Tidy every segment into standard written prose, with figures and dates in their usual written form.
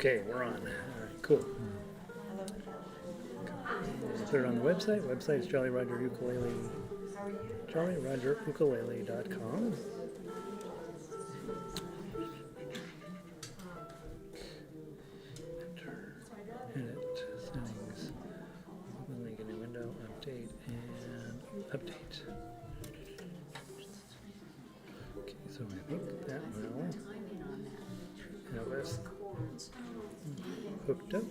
Okay, we're on. All right, cool. Put it on the website. Website is Jolly Roger Ukulele. JollyRogerUkulele.com. Edit settings. Open link in a window. Update and update. Okay, so I think that will have us hooked up.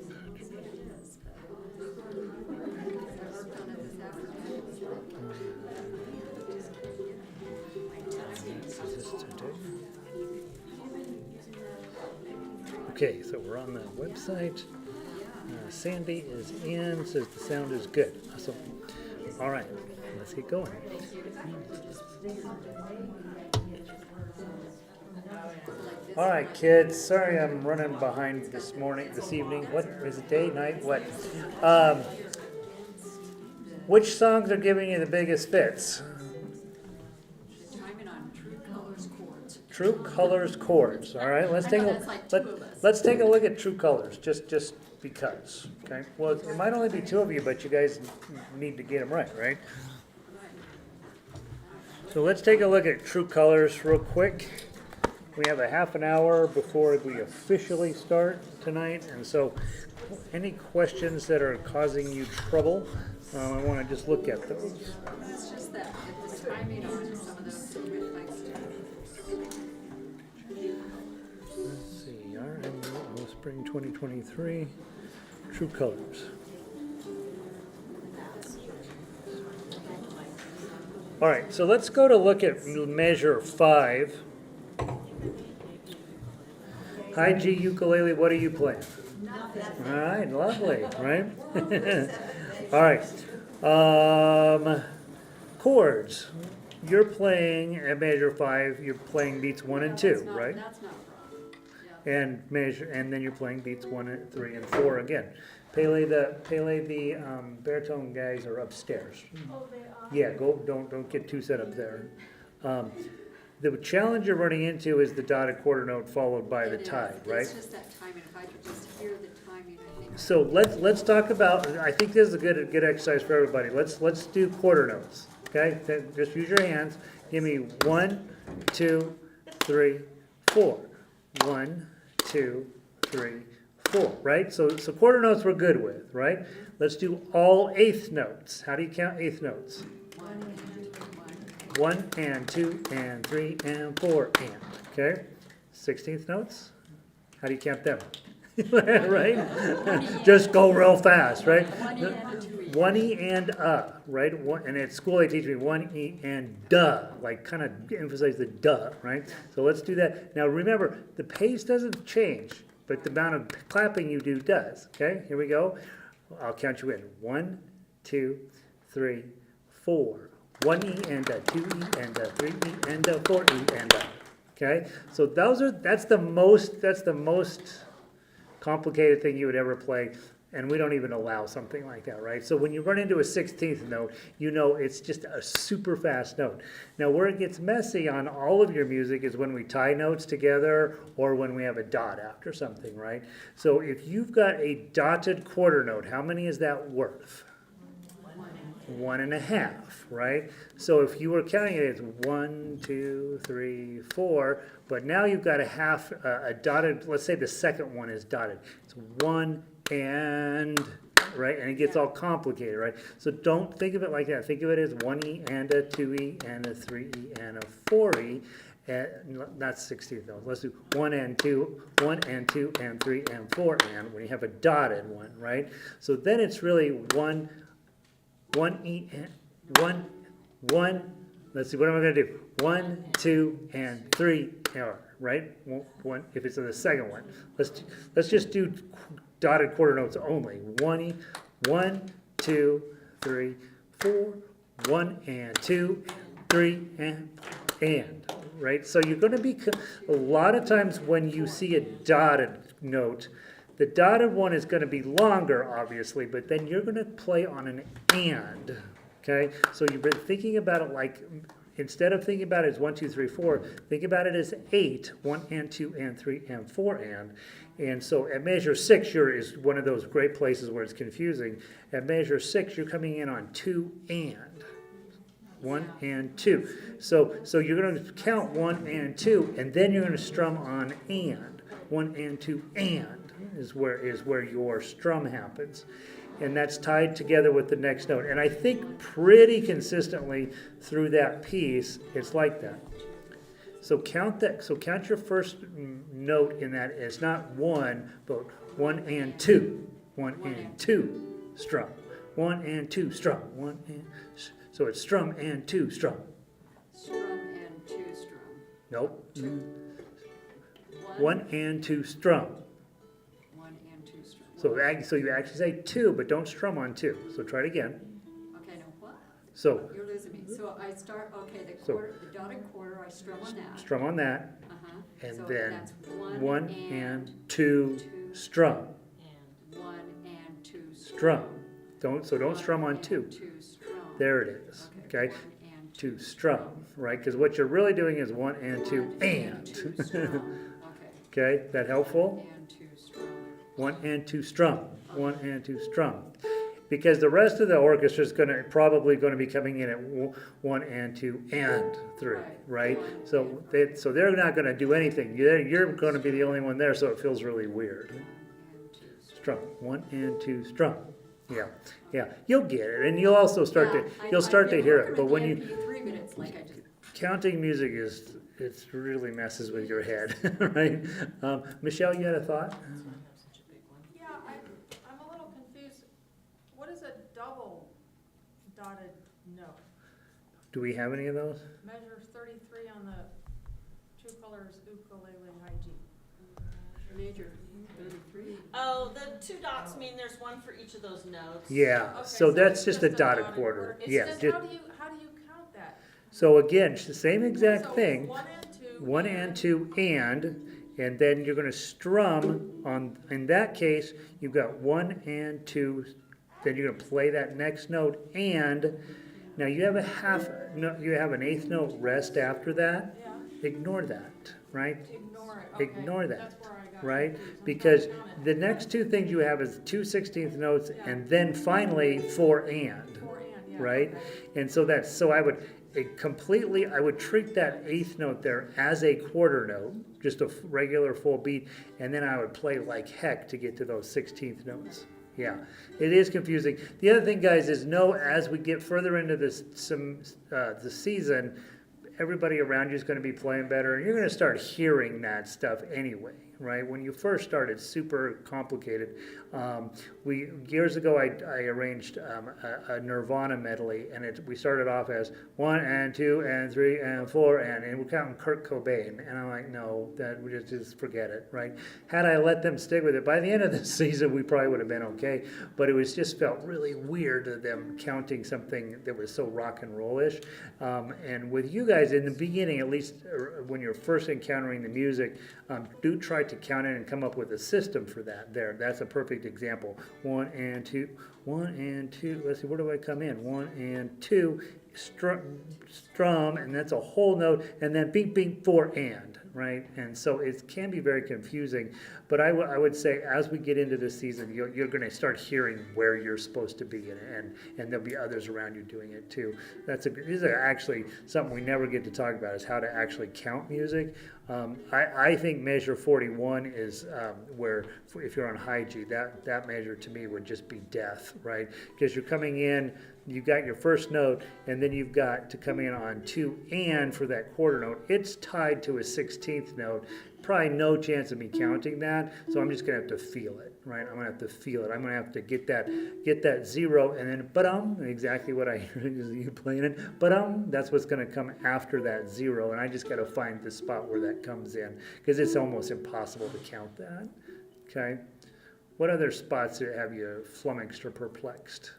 Okay, so we're on the website. Sandy is in, says the sound is good. Awesome. All right, let's get going. All right, kids. Sorry I'm running behind this evening. What is it, day, night? What? Which songs are giving you the biggest fits? True Colors chords. All right, let's take a look at True Colors, just because. Okay. Well, it might only be two of you, but you guys need to get them right? So let's take a look at True Colors real quick. We have a half an hour before we officially start tonight, and so any questions that are causing you trouble, I want to just look at those. It's just that the timing on some of those Let's see, RMO Spring 2023, True Colors. All right, so let's go to look at measure 5. High G ukulele, what are you playing? All right, lovely, right? All right. Chords. You're playing at measure 5. You're playing beats 1 and 2, right? That's not a problem. Yeah. And then you're playing beats 1 and 3 and 4 again. Pele, the baritone guys are upstairs. Oh, they are. Yeah, don't get too set up there. The challenge you're running into is the dotted quarter note followed by the tie, right? It's just that timing. If I could just hear the timing, I think. So let's talk about. I think this is a good exercise for everybody. Let's do quarter notes. Okay, just use your hands. Give me 1, 2, 3, 4. 1, 2, 3, 4. Right. So quarter notes we're good with, right? Let's do all eighth notes. How do you count eighth notes? 1 and 2 and 3 and 4 and. Okay. 16th notes. How do you count them? Right? Just go real fast, right? 1 E and right? And at school they teach me 1 E and duh, like kind of emphasize the duh, right? So let's do that. Now remember, the pace doesn't change, but the amount of clapping you do does. Okay, here we go. I'll count you in. 1, 2, 3, 4. 1 E and a 2 E and a 3 E and a 4 E and a. Okay, so that's the most complicated thing you would ever play, and we don't even allow something like that, right? So when you run into a 16th note, you know it's just a super fast note. Now where it gets messy on all of your music is when we tie notes together or when we have a dot after something, right? So if you've got a dotted quarter note, how many is that worth? 1.5, right? So if you were counting it, it's 1, 2, 3, 4, but now you've got a dotted, let's say the second one is dotted. It's 1 and, right? And it gets all complicated, right? So don't think of it like that. Think of it as 1 E and a 2 E and a 3 E and a 4 E. Not 16th note. Let's do 1 and 2 and 3 and 4 and when you have a dotted one, right? So then it's really 1 E and 1. Let's see, what am I going to do? 1, 2, and 3, right? 1 if it's in the second one. Let's just do dotted quarter notes only. 1 E, 1, 2, 3, 4, 1 and 2, 3 and right. So you're going to be a lot of times when you see a dotted note. The dotted one is going to be longer, obviously, but then you're going to play on an and, okay? So you've been thinking about it like instead of thinking about it as 1, 2, 3, 4, think about it as 8, 1 and 2 and 3 and 4 and. And so at measure 6, is one of those great places where it's confusing. At measure 6, you're coming in on 2 and. 1 and 2. So you're going to count 1 and 2, and then you're going to strum on and. 1 and 2 and is where your strum happens. And that's tied together with the next note. And I think pretty consistently through that piece, it's like that. So count that. So count your first note in that. It's not 1, but 1 and 2. 1 and 2 strum. 1 and 2 strum. 1 and so it's strum and 2 strum. Strum and 2 strum. Nope. 1 1 and 2 strum. 1 and 2 strum. So you actually say 2, but don't strum on 2. So try it again. Okay, no, what? So You're losing me. So I start, okay, the So- quarter, the dotted quarter, I strum on that. strum on that, Uh-huh. and So then that's 1 and 2 strum. 1 and 2 Strum. Don't strum on 2. 2 strum. There it is. Okay. 1 and 2 strum, right? Because what you're really doing is 1 and 2 1 and. 2 strum. Okay, that helpful? 1 and 2 strum. 1 and 2 strum. 1 and 2 strum. Because the rest of the orchestra is probably going to be coming in at 1 and 2 and 3, right? So they're not going to do anything. You're going to be the only one there, so it feels really weird. 1 and 2 strum. Strum. 1 and 2 strum. Yeah. You'll get it, and you'll also start to hear it. But when you 3 minutes, like I just. counting music it really messes with your head, right? Michelle, you had a thought? Yeah, I'm a little confused. What is a double dotted note? Do we have any of those? Measure 33 on the Two Colors Ukulele High G. Major 33. Oh, the 2 dots mean there's one for each of those notes. Yeah. Okay, So that's it's just a dotted quarter. It's Yeah. just, just- how do you count that? So again, it's the same exact So thing. 1 and 2. 1 and 2 and then you're going to strum on. In that case, you've got 1 and 2. Then you're going to play that next note and. Now you have you have an eighth note rest after that. Yeah, Ignore that, right? ignore it. Okay, Ignore that, that's where I got right? confused. I'm Because trying to count it. the next two things you have is 2 16th notes Yeah. and then finally 4 and, 4 and, yeah. right? Okay. And so I would treat that eighth note there as a quarter note, just a regular full beat, and then I would play like heck to get to those 16th notes. Yeah, it is confusing. The other thing, guys, is as we get further into the season, everybody around you is going to be playing better, and you're going to start hearing that stuff anyway, right? When you first started, super complicated. Years ago, I arranged a Nirvana medley, and we started off as 1 and 2 and 3 and 4 and we're counting Kurt Cobain, and I'm like, no, that we just forget it, right? Had I let them stick with it, by the end of the season, we probably would have been okay. But it just felt really weird to them counting something that was so rock and roll-ish. And with you guys in the beginning, at least when you're first encountering the music, do try to count it and come up with a system for that. That's a perfect example. 1 and 2, 1 and 2. Let's see, where do I come in? 1 and 2, strum, and that's a whole note, and then beep, beep, 4 and, right? And so it can be very confusing. But I would say as we get into the season, you're going to start hearing where you're supposed to be, and there'll be others around you doing it too. This is actually something we never get to talk about, is how to actually count music. I think measure 41 is where, if you're on high G, that measure to me would just be death, right? Because you're coming in, you've got your first note, and then you've got to come in on 2 and for that quarter note. It's tied to a 16th note. Probably no chance of me counting that, so I'm just going to have to feel it, right? I'm going to have to feel it. I'm going to have to get that 0, and then ba-dum, exactly what I hear you playing it, ba-dum, that's what's going to come after that 0, and I just got to find the spot where that comes in, because it's almost impossible to count that, okay? What other spots have you flummoxed or perplexed?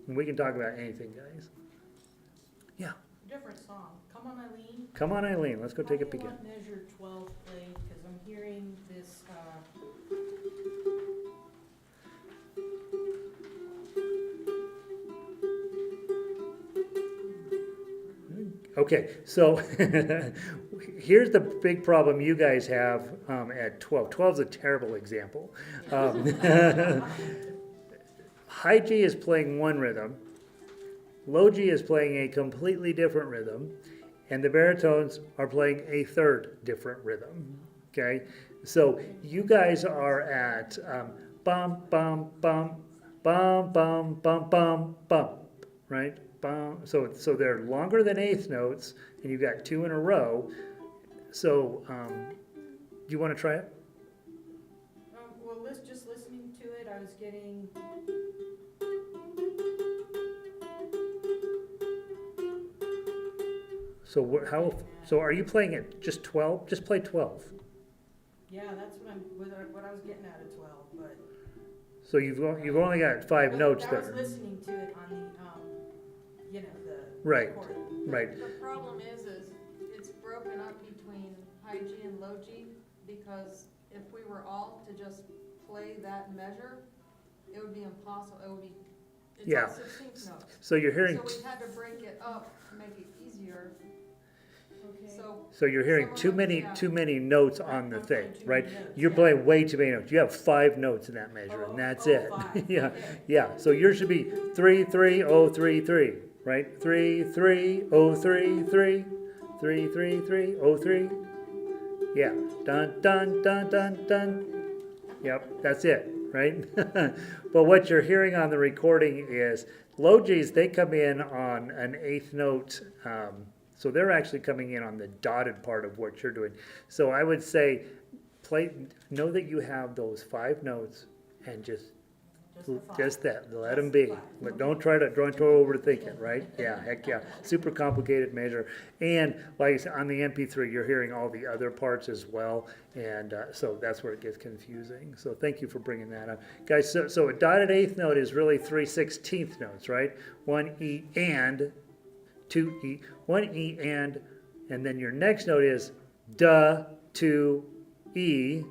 And we can talk about anything, guys. Yeah. Different song. Come on, Eileen. Come on, Eileen. Let's go take a peek. How do you want measure 12 played? Because I'm hearing this. Okay, so here's the big problem you guys have at 12. 12 is a terrible example. High G is playing one rhythm, low G is playing a completely different rhythm, and the baritones are playing a third different rhythm. Okay, so you guys are at bum bum bum bum bum bum bum bum, right? Bum. So they're longer than eighth notes, and you've got two in a row. So do you want to try it? Well, just listening to it, I was getting. So So are you playing it just 12? Just play 12. Yeah, that's what I was getting at 12, but. So you've only got five notes I was there. listening to it on the, the Right. recording. Right. The problem is it's broken up between high G and low G, because if we were all to just play that measure, it would be impossible, it's Yeah. all 16th notes. So you're hearing. So we had to break it up to make it easier, Okay. So you're hearing Some of too them, many yeah. too many notes on I'm the playing thing, too right? many notes, You're yeah. playing way too many notes. You have five notes in that measure, and that's it. Five. Yeah, Okay. yeah. So yours should be 3 3 0 3 3, right? 3 3 0 3 3, 3 3 3 0 3. Yeah. Dun dun dun dun dun. Yep, that's it, right? But what you're hearing on the recording is low G's. They come in on an eighth note. So they're actually coming in on the dotted part of what you're doing. So I would say, know that you have those five notes and just the five. Just that, let Just them be. the five. But don't try to overthink it, right? Yeah, heck yeah. Super complicated measure. And like I said, on the MP3, you're hearing all the other parts as well. And so that's where it gets confusing. So thank you for bringing that up. Guys, so a dotted eighth note is really 3/16 notes, right? One E and, two E, one E and then your next note is duh, two E.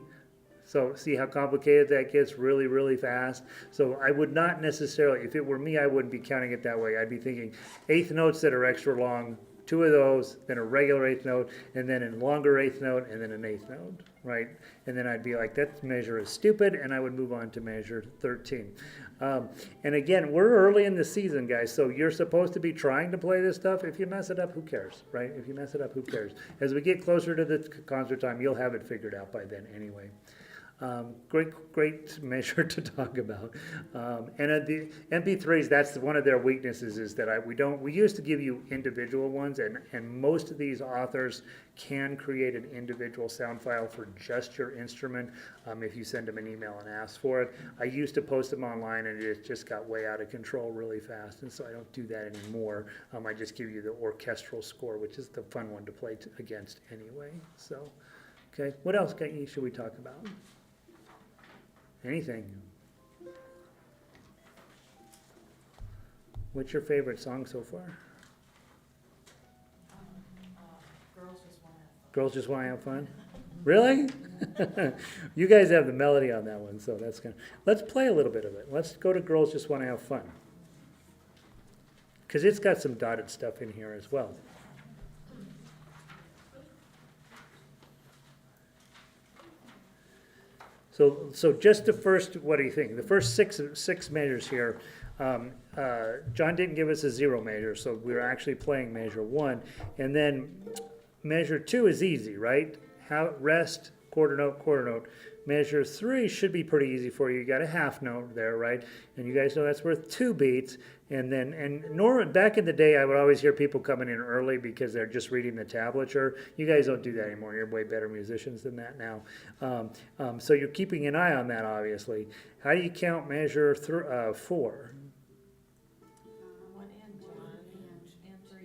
So see how complicated that gets really, really fast? So I would not necessarily, if it were me, I wouldn't be counting it that way. I'd be thinking eighth notes that are extra long, two of those, then a regular eighth note, and then a longer eighth note, and then an eighth note, right? And then I'd be like, that measure is stupid, and I would move on to measure 13. And again, we're early in the season, guys, so you're supposed to be trying to play this stuff. If you mess it up, who cares, right? If you mess it up, who cares? As we get closer to the concert time, you'll have it figured out by then anyway. Great measure to talk about. And at the MP3s, that's one of their weaknesses, is that we used to give you individual ones, and most of these authors can create an individual sound file for just your instrument if you send them an email and ask for it. I used to post them online, and it just got way out of control really fast, and so I don't do that anymore. I just give you the orchestral score, which is the fun one to play against anyway. So, okay, what else should we talk about? Anything. What's your favorite song so far? Girls just want to have fun. Girls Just Want to Have Fun? Really? You guys have the melody on that one, so that's good. Let's play a little bit of it. Let's go to Girls Just Want to Have Fun. Because it's got some dotted stuff in here as well. So just the first, what do you think? The first six measures here, John didn't give us a zero measure, so we're actually playing measure one. And then measure two is easy, right? Rest, quarter note. Measure three should be pretty easy for you. You got a half note there, right? And you guys know that's worth 2 beats. And back in the day, I would always hear people coming in early because they're just reading the tablature. You guys don't do that anymore. You're way better musicians than that now. So you're keeping an eye on that, obviously. How do you count measure 4? 1 and 2 and 3.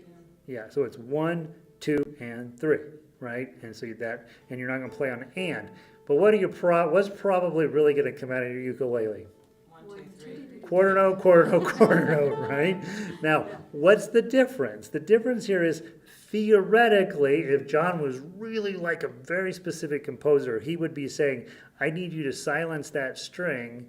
Yeah, so it's 1, 2, and 3, right? And so and you're not going to play on and. But what's probably really going to come out of your ukulele? 1, 2, 3. Quarter note, right? Now, what's the difference? The difference here is, theoretically, if John was really like a very specific composer, he would be saying, I need you to silence that string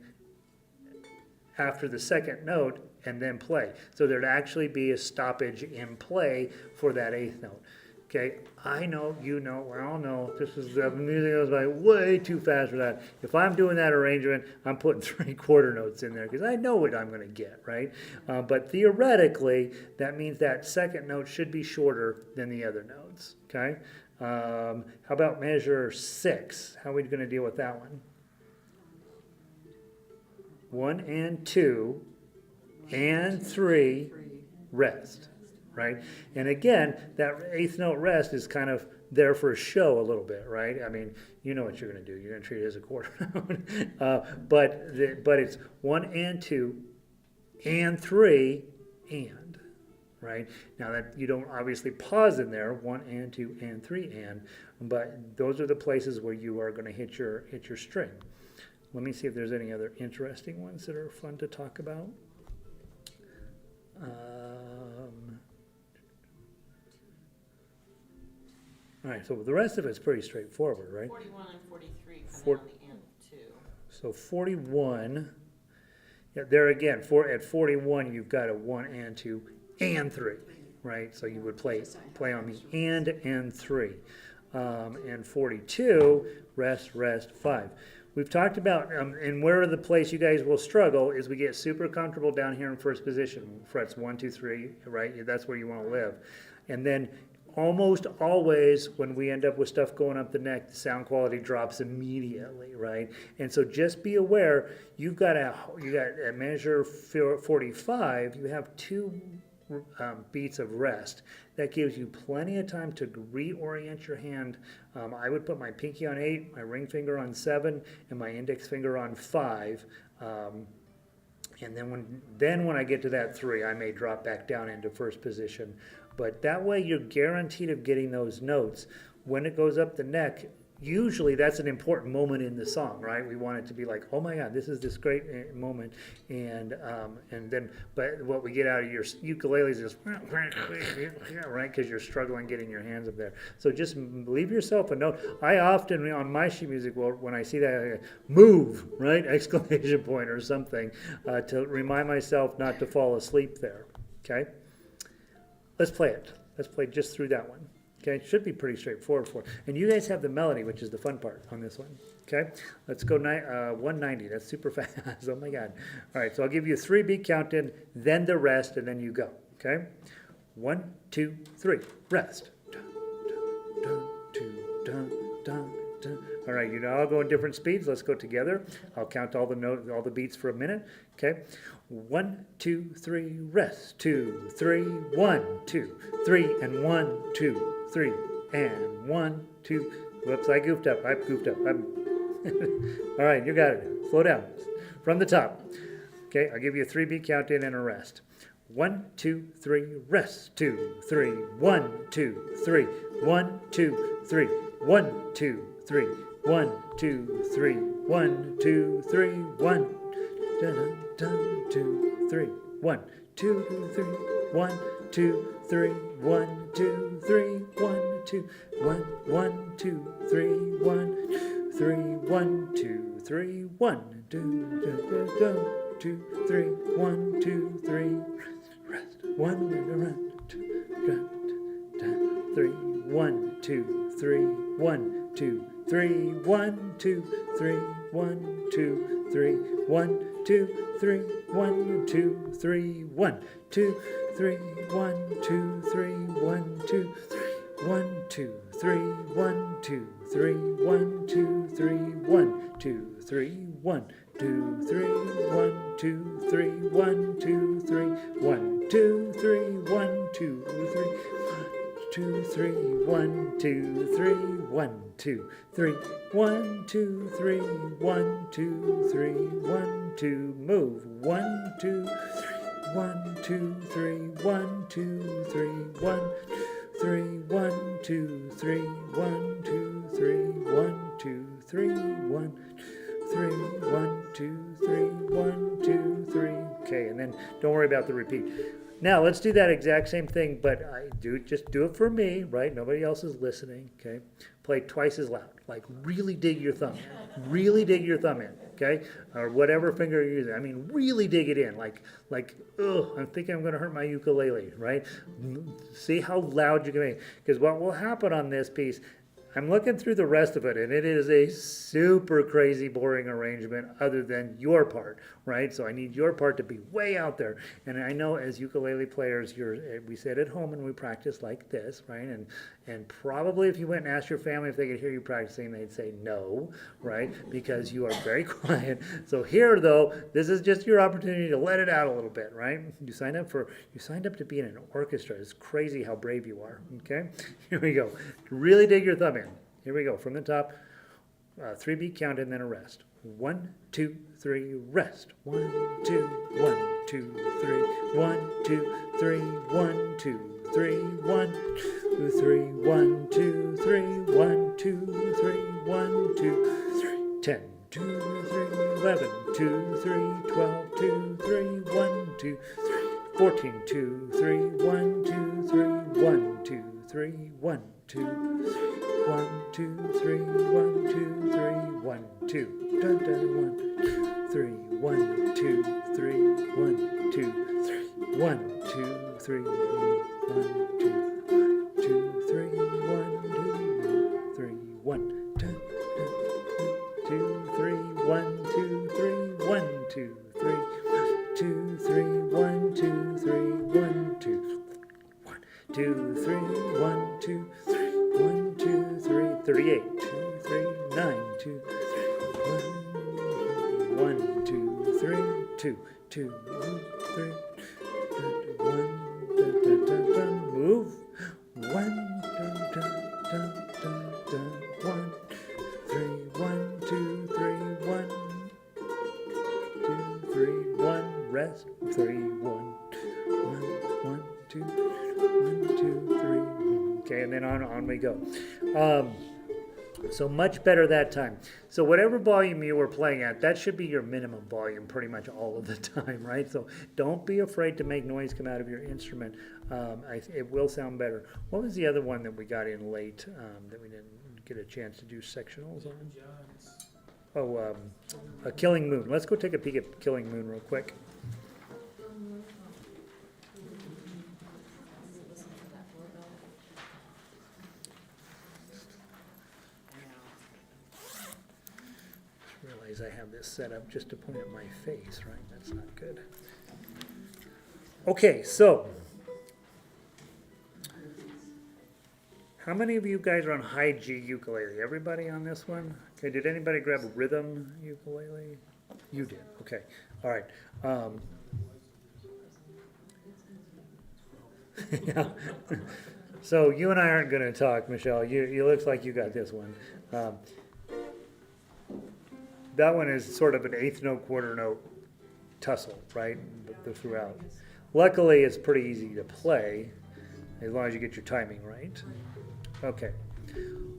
after the second note and then play. So there'd actually be a stoppage in play for that eighth note. Okay, I know, you know, we all know, this is, the music goes by way too fast for that. If I'm doing that arrangement, I'm putting 3/4 notes in there, because I know what I'm gonna get, right? But theoretically, that means that second note should be shorter than the other notes, okay? How about measure 6? How are we gonna deal with that one? 1 and 2 and 3, rest. Right? And again, that eighth note rest is kind of there for a show a little bit, right? I mean, you know what you're going to do. You're going to treat it as a quarter note. But it's 1 and 2 and 3 and, right? Now that you don't obviously pause in there, 1 and 2 and 3 and, but those are the places where you are going to hit your string. Let me see if there's any other interesting ones that are fun to talk about. All right, so the rest of it's pretty straightforward, right? 41 and 43 come Four- out on the end too. So 41, yeah, there again, at 41, you've got a 1 and 2 and 3, right? So you would play on the and 3. And 42, rest, 5. We've talked about, and where the place you guys will struggle is we get super comfortable down here in first position, frets 1, 2, 3, right? That's where you want to live. And then almost always when we end up with stuff going up the neck, the sound quality drops immediately, right? And so just be aware, you got at measure 45, you have 2 beats of rest. That gives you plenty of time to reorient your hand. I would put my pinky on 8, my ring finger on 7, and my index finger on 5. And then when I get to that 3, I may drop back down into first position. But that way you're guaranteed of getting those notes. When it goes up the neck, usually that's an important moment in the song, right? We want it to be like, oh my God, this is this great moment. And then, but what we get out of your ukulele is just, right? Because you're struggling getting your hands up there. So just leave yourself a note. I often, on my sheet music, when I see that, move, right? Exclamation point or something, to remind myself not to fall asleep there, okay? Let's play it. Let's play just through that one. Okay, it should be pretty straightforward for it. And you guys have the melody, which is the fun part on this one. Okay, let's go 190. That's super fast. Oh my God. All right, so I'll give you a 3-beat count in, then the rest, and then you go. Okay, 1, 2, 3, rest. All right, you know, I'll go in different speeds. Let's go together. I'll count all the beats for a minute. Okay, 1, 2, 3, rest. 2, 3, 1, 2, 3, and 1, 2, 3, and 1, 2. Whoops, I goofed up. All right, you got it. Slow down from the top. Okay, I'll give you a 3-beat count in and a rest. 1, 2, 3, rest. 2, 3, 1, 2, 3, 1, 2, 3, 1, 2, 3, 1, 2, 3, 1, 2, 3, 1. Dun, dun, 2, 3, 1, 2, 3, 1, 2, 3, 1, 2, 3, 1, 2, 1, 1, 2, 3, 1, 3, 1, 2, 3, 1, 2, 3, 1, 2, 3, rest, 1, run, 3, 1, 2, 3, 1, 2, 3, 1, 2, 3, 1, 2, 3, 1, 2, 3, 1, 2, 3, 1, 2, 3, 1, 2, 3, 1, 2, 3, 1, 2, 3, 1, 2, 3, 1, 2, 3, 1, 2, 3, 1, 2, 3, 1, 2, 3, 1, 2, 3, 1, 2, 3, 1, 2, 3, 2, 3, 1, 2, 3, 1, 2, 3, 1, 2, 3, 1, 2, 3, 1, 2, move, 1, 2, 3, 1, 2, 3, 1, 2, 3, 1, 3, 1, 2, 3, 1, 2, 3, 1, 2, 3, 1, 3, 1, 2, 3, 1, 2, 3. Okay, and then don't worry about the repeat. Now let's do that exact same thing, but just do it for me, right? Nobody else is listening. Okay, play twice as loud. Like really dig your thumb in. Really dig your thumb in. Okay, or whatever finger you're using. I mean, really dig it in. Like, ugh, I'm thinking I'm going to hurt my ukulele, right? See how loud you can make. Because what will happen on this piece, I'm looking through the rest of it, and it is a super crazy, boring arrangement other than your part, right? So I need your part to be way out there. And I know as ukulele players, we sit at home and we practice like this, right? And probably if you went and asked your family if they could hear you practicing, they'd say no, right? Because you are very quiet. So here, though, this is just your opportunity to let it out a little bit, right? You signed up to be in an orchestra. It's crazy how brave you are, okay? Here we go. Really dig your thumb in. Here we go. From the top, 3-beat count and then a rest. 1, 2, 3, rest. 1, 2, 1, 2, 3, 1, 2, 3, 1, 2, 3, 1, 2, 3, 1, 2, 3, 1, 2, 3, 1, 2, 3, 10, 2, 3, 11, 2, 3, 12, 2, 3, 1, 2, 3, 14, 2, 3, 1, 2, 3, 1, 2, 3, 1, 2, 1, 2, 3, 1, 2, 3, 1, 2, dun, dun, 1, 3, 1, 2, 3, 1, 2, 3, 1, 2, 3, 1, 2, 2, 3, 1, 2, 3, 1, dun, dun, 2, 3, 1, 2, 3, 1, 2, 3, 2, 3, 1, 2, 3, 1, 2, 1, 2, 3, 1, 2, 3, 1, 2, 3, 38, 2, 3, 9, 2, 3, 1, 2, 3, 2, 2, 3, 1, dun, dun, dun, dun, move, 1, dun, dun, dun, dun, dun, 1, 3, 1, 2, 3, 1, 2, 3, 1, rest, 3, 1, 1, 2, 1, 2, 3. Okay, and then on we go. So much better that time. So whatever volume you were playing at, that should be your minimum volume pretty much all of the time, right? So don't be afraid to make noise come out of your instrument. It will sound better. What was the other one that we got in late that we didn't get a chance to do sectionals on? Oh, a Killing Moon. Let's go take a peek at Killing Moon real quick. Realize I have this set up just to point at my face, right? That's not good. Okay, so how many of you guys are on high G ukulele? Everybody on this one? Okay, did anybody grab a rhythm ukulele? You did, okay. All right. Yeah. So you and I aren't going to talk, Michelle. You looks like you got this one. That one is sort of an eighth note, quarter note tussle, right? Throughout. Luckily, it's pretty easy to play as long as you get your timing right. Okay.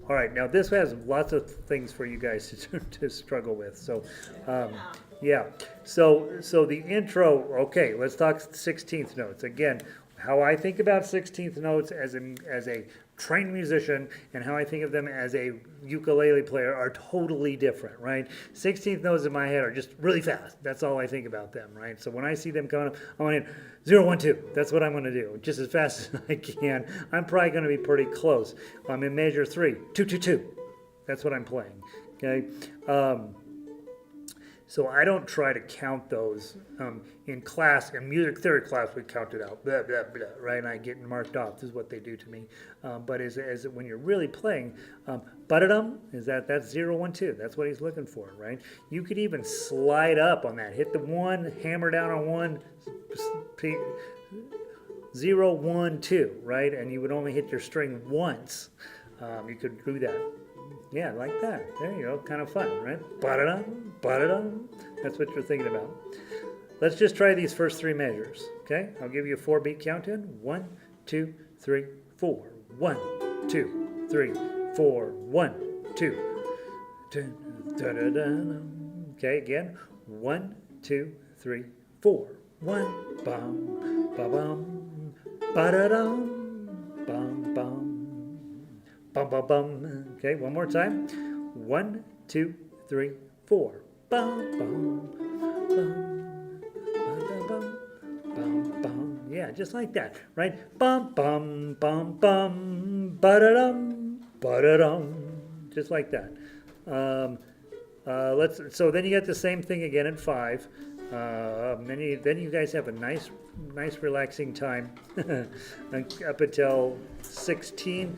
All right. Now this has lots of things for you guys to struggle with. So, yeah. So the intro. Okay. Let's talk 16th notes again. How I think about 16th notes as a trained musician and how I think of them as a ukulele player are totally different, right? 16th notes in my head are just really fast. That's all I think about them, right? So when I see them coming up, I want to 0, 1, 2. That's what I'm going to do, just as fast as I can. I'm probably going to be pretty close. I'm in measure 3, 2, 2, 2. That's what I'm playing. Okay. So I don't try to count those in class. In music theory class, we count it out, blah, blah, blah, right? And I get marked off. This is what they do to me. But as when you're really playing, ba-da-dum, that's 0, 1, 2. That's what he's looking for, right? You could even slide up on that. Hit the 1, hammer down on 1, 0, 1, 2, right? And you would only hit your string once. You could do that. Yeah, like that. There you go. Kind of fun, right? Ba-da-dum, ba-da-dum. That's what you're thinking about. Let's just try these first 3 measures, okay? I'll give you a 4-beat count in. 1, 2, 3, 4. 1, 2, 3, 4. 1, 2. Da-da-da-da. Okay, again. 1, 2, 3, 4. 1, bum, ba bum, ba da dum, bum bum, bum bum bum. Okay, one more time. 1, 2, 3, 4. Bum bum, bum, ba da bum, bum bum. Yeah, just like that, right? Bum bum bum bum, ba da dum, ba da dum. Just like that. So then you get the same thing again at 5. Then you guys have a nice relaxing time up until 16.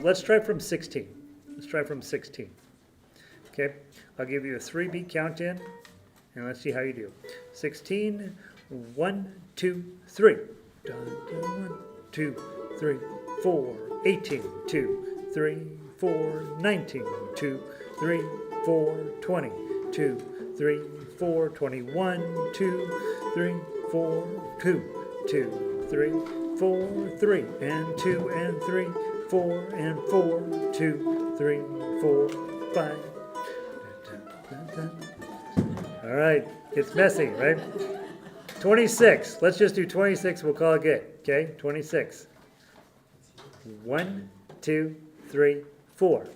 Let's try from 16. Let's try from 16. Okay, I'll give you a 3-beat count in, and let's see how you do. 16, 1, 2, 3. Dun, dun, 1, 2, 3, 4. 18, 2, 3, 4. 19, 2, 3, 4. 20, 2, 3, 4. 21, 2, 3, 4. 2, 2, 3, 4. 3, and 2, and 3, 4, and 4. 2, 3, 4, 5. All right, it's messy, right? 26. Let's just do 26. We'll call it good. Okay, 26. 1, 2, 3, 4.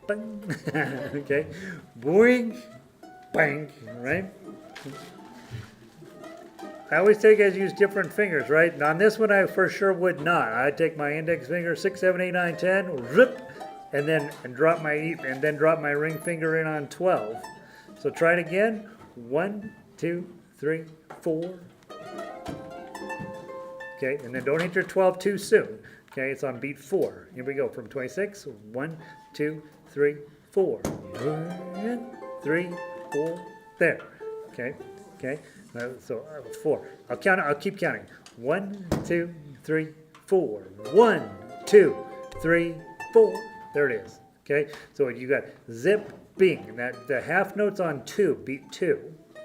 Bang. Okay. Boing. Bang. Right? I always tell you guys to use different fingers, right? And on this one, I for sure would not. I'd take my index finger, 6, 7, 8, 9, 10, rip, and drop my ring finger in on 12. So try it again. 1, 2, 3, 4. Okay, and then don't hit your 12 too soon. Okay, it's on beat 4. Here we go from 26. 1, 2, 3, 4. 1, 3, 4. There. Okay. Okay. So 4. I'll keep counting. 1, 2, 3, 4. 1, 2, 3, 4. There it is. Okay. So you got zip, bing. And that the half note's on 2, beat 2.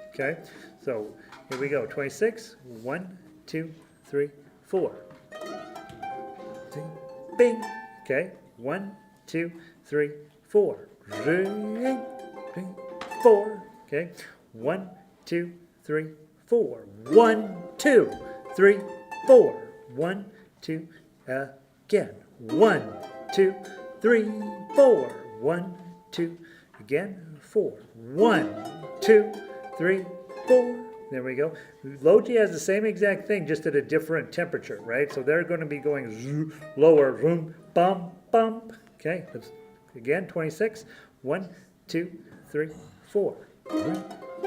Okay. So here we go. 26. 1, 2, 3, 4. Bing. Okay. 1, 2, 3, 4. Ring. Bing. 4. Okay. 1, 2, 3, 4. 1, 2, 3, 4. 1, 2. Again. 1, 2, 3, 4. 1, 2. Again. 4. 1, 2, 3, 4. There we go. Logi has the same exact thing, just at a different temperature, right? So they're going to be going lower, room, bum, bump. Okay, let's again, 26. 1, 2, 3, 4. 1,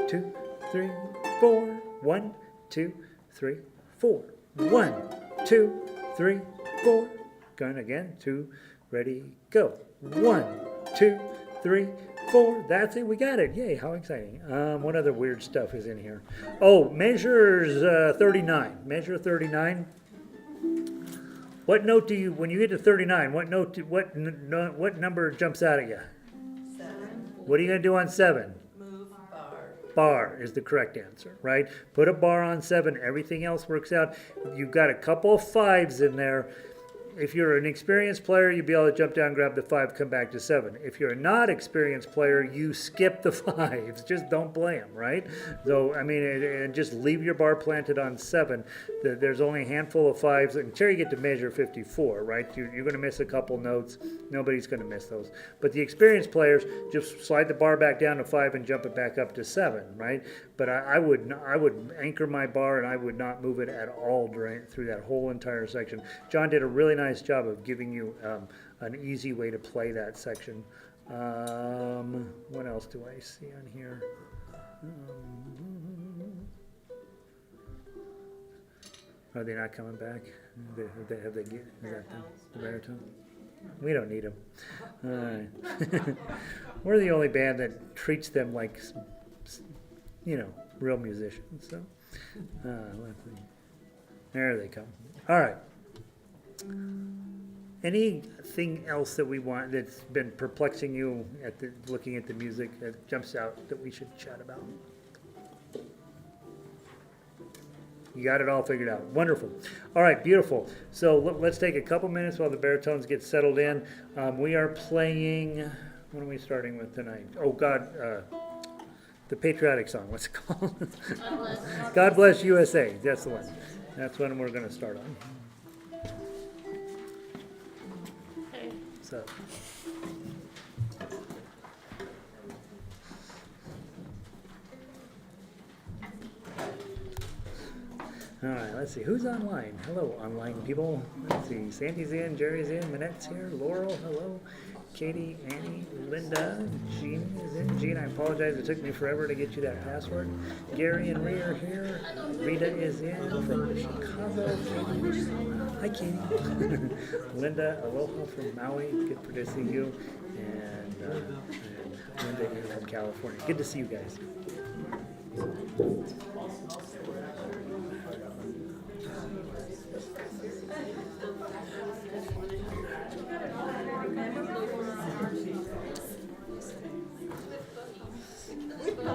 2, 3, 4. 1, 2, 3, 4. 1, 2, 3, 4. Going again. 2, ready, go. 1, 2, 3, 4. That's it. We got it. Yay! How exciting. What other weird stuff is in here? Oh, measures 39. Measure 39. What note do you, when you get to 39? What what number jumps out at you? 7. What are you gonna do on 7? Move bar. Bar is the correct answer, right? Put a bar on 7. Everything else works out. You've got a couple of 5s in there. If you're an experienced player, you'll be able to jump down, grab the 5, come back to 7. If you're a not experienced player, you skip the 5s. Just don't play them, right? So, I mean, and just leave your bar planted on 7. There's only a handful of 5s until you get to measure 54, right? You're going to miss a couple notes. Nobody's going to miss those. But the experienced players just slide the bar back down to 5 and jump it back up to 7, right? But I would anchor my bar and I would not move it at all through that whole entire section. John did a really nice job of giving you an easy way to play that section. What else do I see on here? Are they not coming back? Have they get the baritone? We don't need them. All right. We're the only band that treats them like, real musicians. So, let's see. There they come. All right. Anything else that we want that's been perplexing you looking at the music that jumps out that we should chat about? You got it all figured out. Wonderful. All right, beautiful. So let's take a couple minutes while the baritones get settled in. We are playing, what are we starting with tonight? Oh, God. the patriotic song, what's it called? Unless. God Bless USA, that's the one. That's when we're gonna start on, Okay. so. All right, let's see, who's online? Hello, online people. Let's see, Sandy's in, Jerry's in, Manette's here, Laurel, hello. Katie, Annie, Linda, Jean is in. Jean, I apologize, it took me forever to get you that password. Gary and Rhea are here. Rita is in from Chicago. Hi, Katie. Linda, aloha from Maui, good to see you. And Linda in from California. Good to see you guys.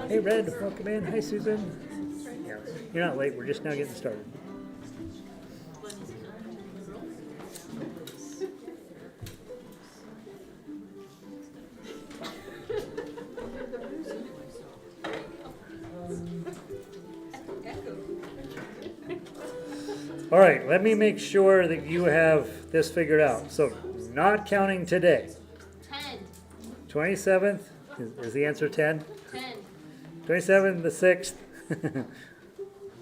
Hey, Red, welcome in. Hi, Susan. Yeah, you're not late. We're just now getting started. All right, let me make sure that you have this figured out. So, not counting today. 10. 27th, is the answer 10? 10. 27th, the 6th.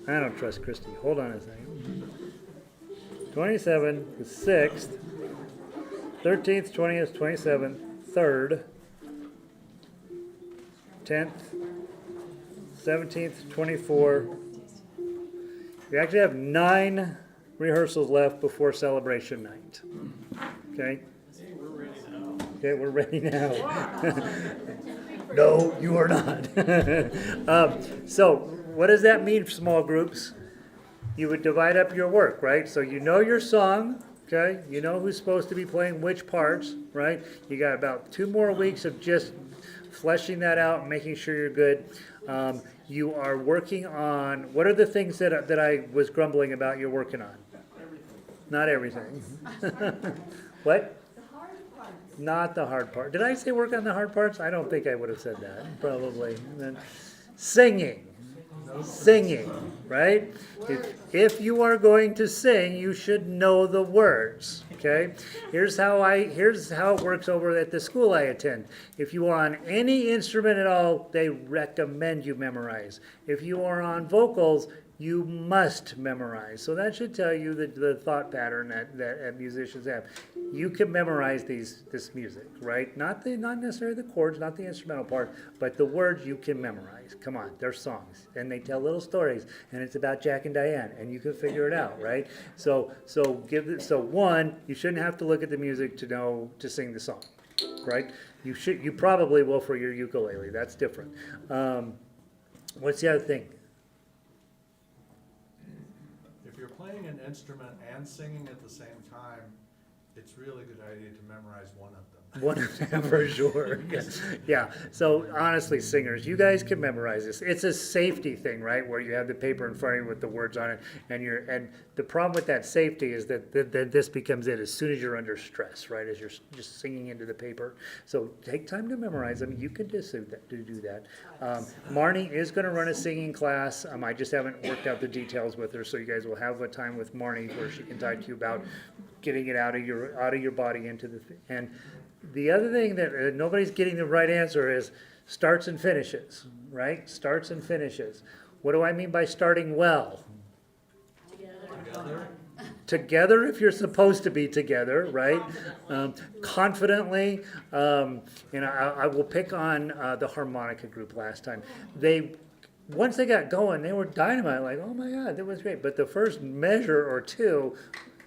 I don't trust Christy. Hold on a second. 27th, the 6th, 13th, 20th, 27th, 3rd, 10th, 17th, 24th. We actually have 9 rehearsals left before celebration night. Okay? Okay, we're ready now. No, you are not. So, what does that mean for small groups? You would divide up your work, right? So you know your song, okay? You know who's supposed to be playing which parts, right? You got about 2 more weeks of just fleshing that out and making sure you're good. You are working on, what are the things that I was grumbling about you're working on? Not everything. What? Not the hard part. Did I say work on the hard parts? I don't think I would have said that, probably. And then singing. Singing, right? If you are going to sing, you should know the words, okay? Here's how it works over at the school I attend. If you are on any instrument at all, they recommend you memorize. If you are on vocals, you must memorize. So that should tell you the thought pattern that musicians have. You can memorize this music, right? Not necessarily the chords, not the instrumental part, but the words you can memorize. Come on, they're songs, and they tell little stories, and it's about Jack and Diane, and you can figure it out, right? So one, you shouldn't have to look at the music to know to sing the song, right? You probably will for your ukulele. That's different. What's the other thing? If you're playing an instrument and singing at the same time, it's really a good idea to memorize one of them. One of them for sure. Yeah. So honestly, singers, you guys can memorize this. It's a safety thing, right? Where you have the paper in front of you with the words on it, and the problem with that safety is that this becomes it as soon as you're under stress, right? As you're just singing into the paper. So take time to memorize them. You can just do that. Marnie is going to run a singing class. I just haven't worked out the details with her, so you guys will have a time with Marnie where she can talk to you about getting it out of your body into the and the other thing that nobody's getting the right answer is starts and finishes, right? Starts and finishes. What do I mean by starting well? Together if you're supposed to be together, right? Confidently. I will pick on the harmonica group last time. Once they got going, they were dynamite, like, oh my God, that was great. But the first measure or two,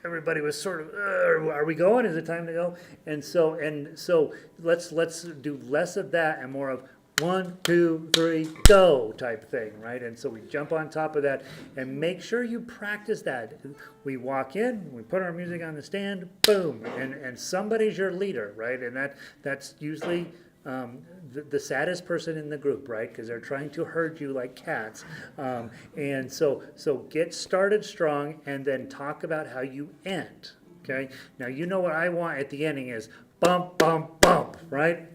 everybody was sort of, are we going? Is it time to go? And so let's do less of that and more of 1, 2, 3, go type thing, right? And so we jump on top of that and make sure you practice that. We walk in, we put our music on the stand, boom, and somebody's your leader, right? And that's usually the saddest person in the group, right? Because they're trying to herd you like cats. And so get started strong and then talk about how you end, okay? Now, you know what I want at the ending is bump, bump, bump, right?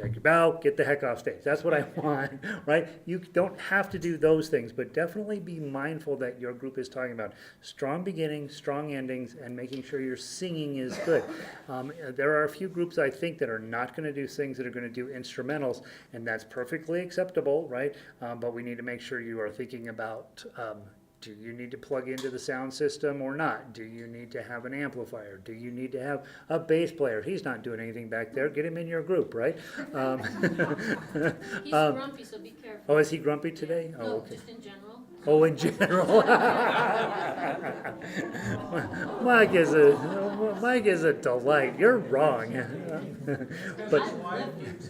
take your bow, get the heck off stage. That's what I want, right? You don't have to do those things, but definitely be mindful that your group is talking about strong beginnings, strong endings, and making sure your singing is good. There are a few groups I think that are not going to do things, that are going to do instrumentals, and that's perfectly acceptable, right? But we need to make sure you are thinking about, do you need to plug into the sound system or not? Do you need to have an amplifier? Do you need to have a bass player? He's not doing anything back there. Get him in your group, right? He's grumpy, so be careful. Oh, is he grumpy today? Oh, No, okay. just in general. Oh, in general. Mike is a delight. You're wrong. But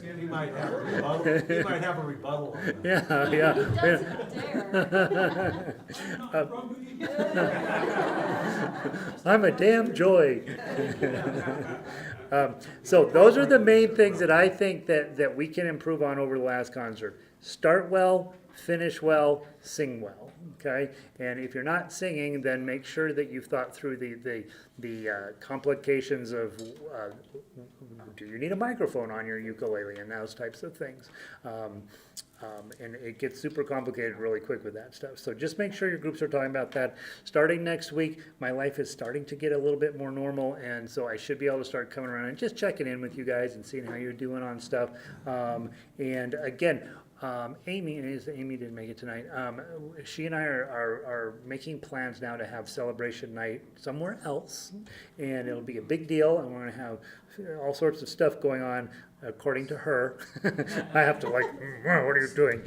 He might have a rebuttal, he might have a rebuttal on that. yeah, He yeah. doesn't dare. I'm a damn joy. So those are the main things that I think that we can improve on over the last concert. Start well, finish well, sing well, okay? And if you're not singing, then make sure that you've thought through the complications of do you need a microphone on your ukulele and those types of things. And it gets super complicated really quick with that stuff. So just make sure your groups are talking about that. Starting next week, my life is starting to get a little bit more normal, and so I should be able to start coming around and just checking in with you guys and seeing how you're doing on stuff. And again, Amy didn't make it tonight. She and I are making plans now to have celebration night somewhere else, and it'll be a big deal, and we're going to have all sorts of stuff going on. According to her, I have to what are you doing?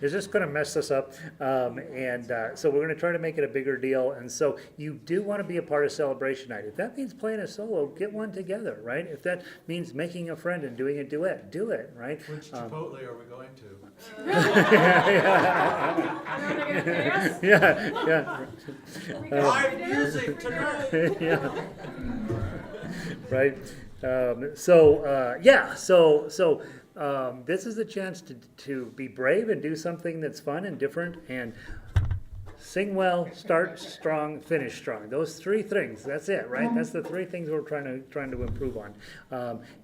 Is this going to mess us up? So we're going to try to make it a bigger deal. And so you do want to be a part of celebration night. If that means playing a solo, get one together, right? If that means making a friend and doing a duet, do it, right? Which Chipotle are we going to? Yeah. Live music tonight! Yeah. Right. This is a chance to be brave and do something that's fun and different, and sing well, start strong, finish strong. Those three things. That's it, right? That's the three things we're trying to improve on.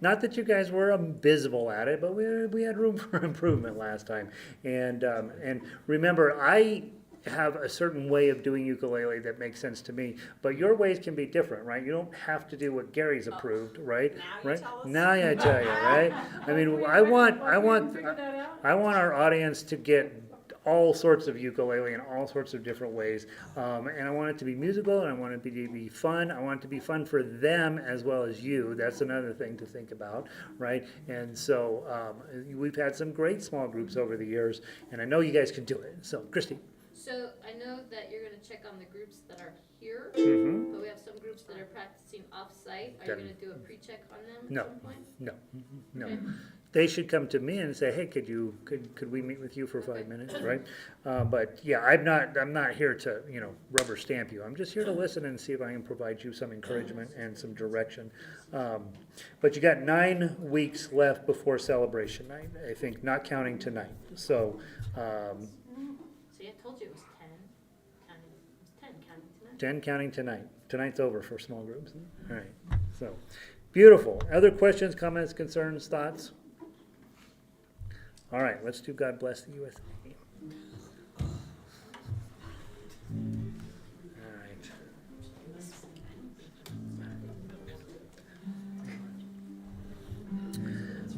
Not that you guys were abysmal at it, but we had room for improvement last time. And remember, I have a certain way of doing ukulele that makes sense to me, but your ways can be different, right? You don't have to do what Gary's approved, right? Now you Right? tell us. Now I tell you, right? I mean, I want our audience to get all sorts of ukulele in all sorts of different ways, and I want it to be musical, and I want it to be fun. I want it to be fun for them as well as you. That's another thing to think about, right? And so we've had some great small groups over the years, and I know you guys can do it. So, Christy. So I know that you're gonna check on the groups that are here, Mm-hmm. but we have some groups that are practicing off-site. Are you gonna do a pre-check on them No. at some point? No. Okay. They should come to me and say, hey, could we meet with you for 5 minutes, right? But yeah, I'm not here to, rubber stamp you. I'm just here to listen and see if I can provide you some encouragement and some direction. But you got 9 weeks left before celebration night, I think, not counting tonight. So, See, I told you it was 10, counting tonight. 10 counting tonight. Tonight's over for small groups. All right, so beautiful. Other questions, comments, concerns, thoughts? All right, let's do God Bless the USA. All right.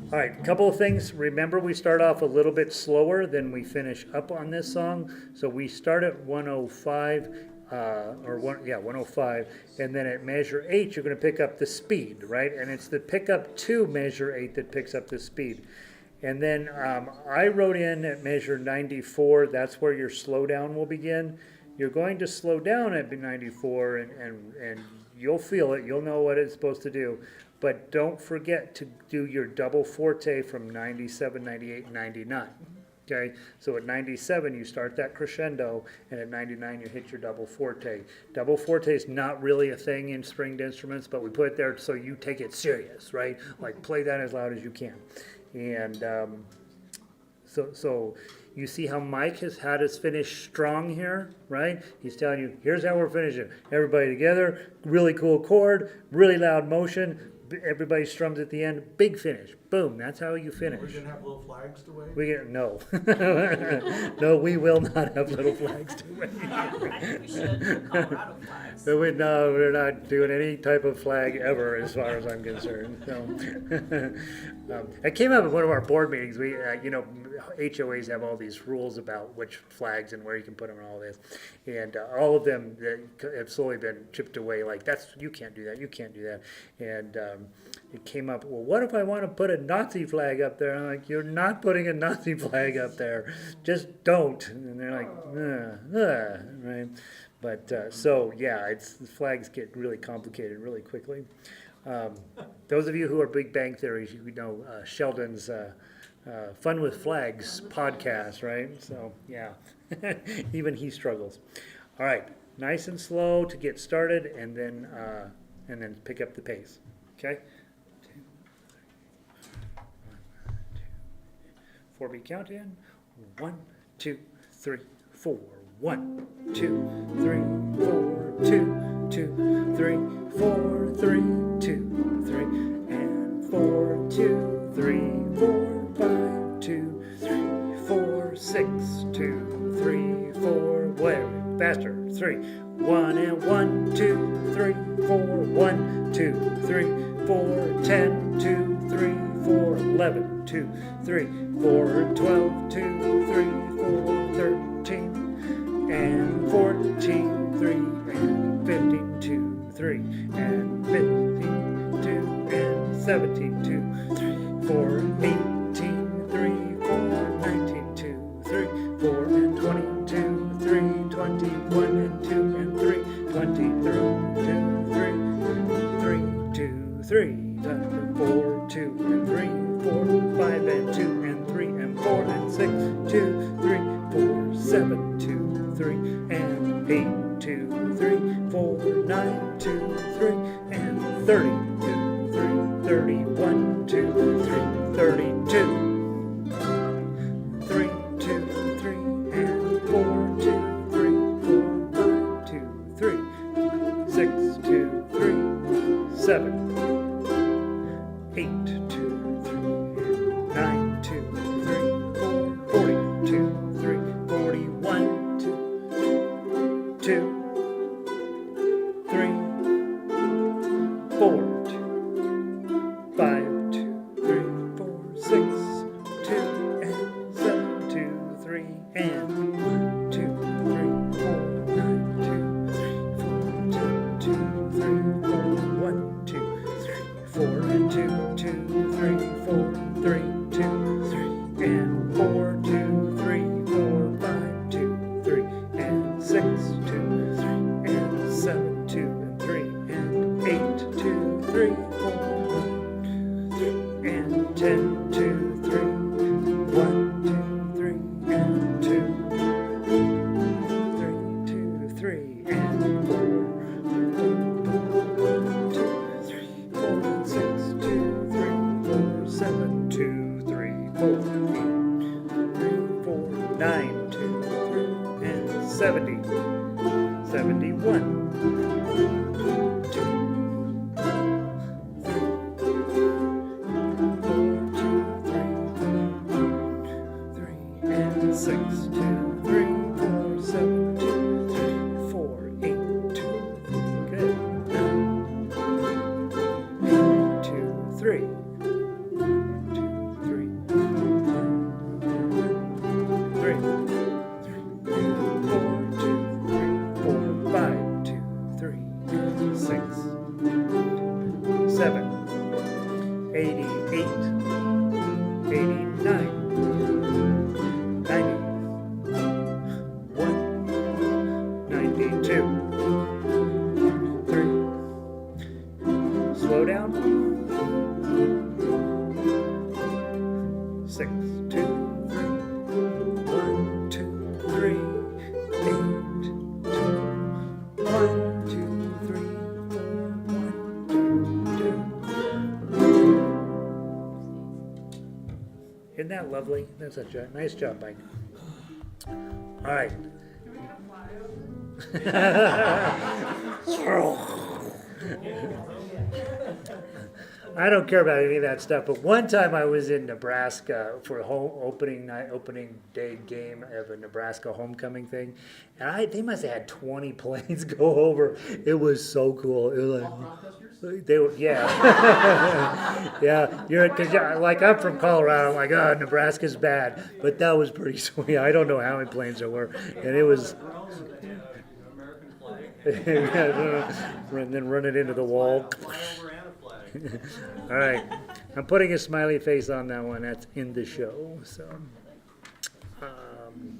All right, a couple of things. Remember, we start off a little bit slower than we finish up on this song. So we start at 105, 105, and then at measure 8, you're going to pick up the speed, right? And it's the pick up to measure 8 that picks up the speed. And then I wrote in at measure 94, that's where your slowdown will begin. You're going to slow down at 94, and you'll feel it. You'll know what it's supposed to do. But don't forget to do your double forte from 97, 98, and 99. Okay, so at 97 you start that crescendo, and at 99 you hit your double forte. Double forte is not really a thing in stringed instruments, but we put it there so you take it serious, right? Like play that as loud as you can. And so you see how Mike has had us finish strong here, right? He's telling you, here's how we're finishing. Everybody together, really cool chord, really loud motion, everybody strums at the end, big finish, boom, that's how you We're finish. gonna have little flags to wave? We get, no. No, we will not have little flags to wave. I think we should, Colorado flags. So no, we're not doing any type of flag ever, as far as I'm concerned. So, it came up at one of our board meetings. We, HOAs have all these rules about which flags and where you can put them and all this, and all of them have slowly been chipped away. Like you can't do that, you can't do that, and it came up. Well, what if I want to put a Nazi flag up there? I'm like, you're not putting a Nazi flag up there. Just don't. And they're like, right. But so yeah, the flags get really complicated really quickly. Those of you who are Big Bang Theory, you know Sheldon's Fun with Flags podcast, right? So yeah, even he struggles. All right, nice and slow to get started, and then pick up the pace. Okay. 4-beat count in. 1, 2, 3, 4. 1, 2, 3, 4, 2, 2, 3, 4, 3, 2, 3, and 4, 2, 3, 4, 5, 2, 3, 4, 6, 2, 3, 4, whatever, faster, 3, 1 and 1, 2, 3, 4, 1, 2, 3, 4, 10, 2, 3, 4, 11, 2, 3, 4, 12, 2, 3, 4, 13, and 14, 3, and 15, 2, 3, and 15, 2, and 17, 2, 3, 4, 18, 3, 4, 19, 2, 3, 4, and 22, 3, 21, and 2, and 3, 23, 2, 3, 3, 2, 3, 4, 2, and 3, 4, 5, and 2, and 3, and 4, and 6, 2, 3, 4, 7, 2, 3, and 8, 2, 3, 4, 9, 2, 3, and 30, 2, 3, 31, 2, 3, 32. 3, 2, 3, and 4, 2, 3, 4, 5, 2, 3, 6, 2, 3, 7, 8, 2, 3, and 9, 2, 3, 4, 40, 2, 3, 41, 2, 2, 3, 4, 2, 5, 2, 3, 4, 6, 2, and 7, 2, 3, and 1, 2, 3, 4, 9, 2, 3, 4, 10, 2, 3, 4, 1, 2, 3, 4, and 2, 2, 3, 4, 3, 2, 3, and 4, 2, 3, 4, 5, 2, 3, and 6, 2, 3, and 7, 2, and 3, and 8, 2, 3, 4, 1, 3, and 10, 2, 3, 1, 2, 3, and 2, 3, 2, 3, and 4, 1, 2, 3, 4, and 6, 2, 3, 4, 7, 2, 3, 4, 8, 3, 4, 9, 2, 3, and 70, 71, 2, 3, and 6, 2, 3, 4, 7, 2, 3, 4, 8, 2, good, 9, 2, 3, 1, 2, 3, 3, 4, 2, 3, 4, 5, 2, 3, 6, 7, 88, 89, 90, 1, 92, 3, slow down, 6, 2, 3, 1, 2, 3, 8, 2, 1, 2, 3, 4, 1, 2, 2. Isn't that lovely? That's such a nice job, Mike. All right. Can we get a flyover? I don't care about any of that stuff, but one time I was in Nebraska for a opening day game of a Nebraska homecoming thing, and they must have had 20 planes go over. It was so cool. It was they were, yeah, yeah. Because like I'm from Colorado, I'm like, oh, Nebraska's bad, but that was pretty sweet. I don't know how many planes there were, and it was. American flag. And then run it into the wall. Flyover and a flag. All right, I'm putting a smiley face on that one. That's in the show. So,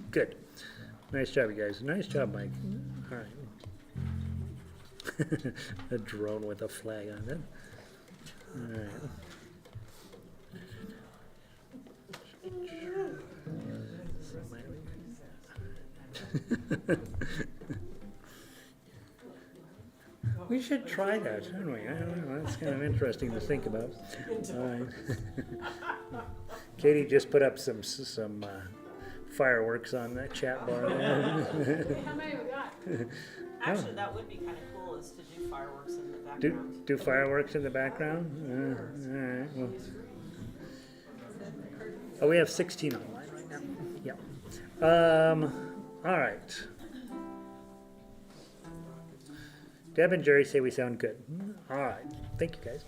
good. Nice job, you guys. Nice job, Mike. All right. A drone with a flag on it. All right. We should try that, shouldn't we? I don't know. That's kind of interesting to think about. Katie just put up some fireworks on that chat bar there. How many we got? Actually, that would be kind of cool, is to do fireworks in the background. Do fireworks in the background? All right. Well. Oh, we have 16 online right now. Yeah. All right. Deb and Jerry say we sound good. All right. Thank you, guys.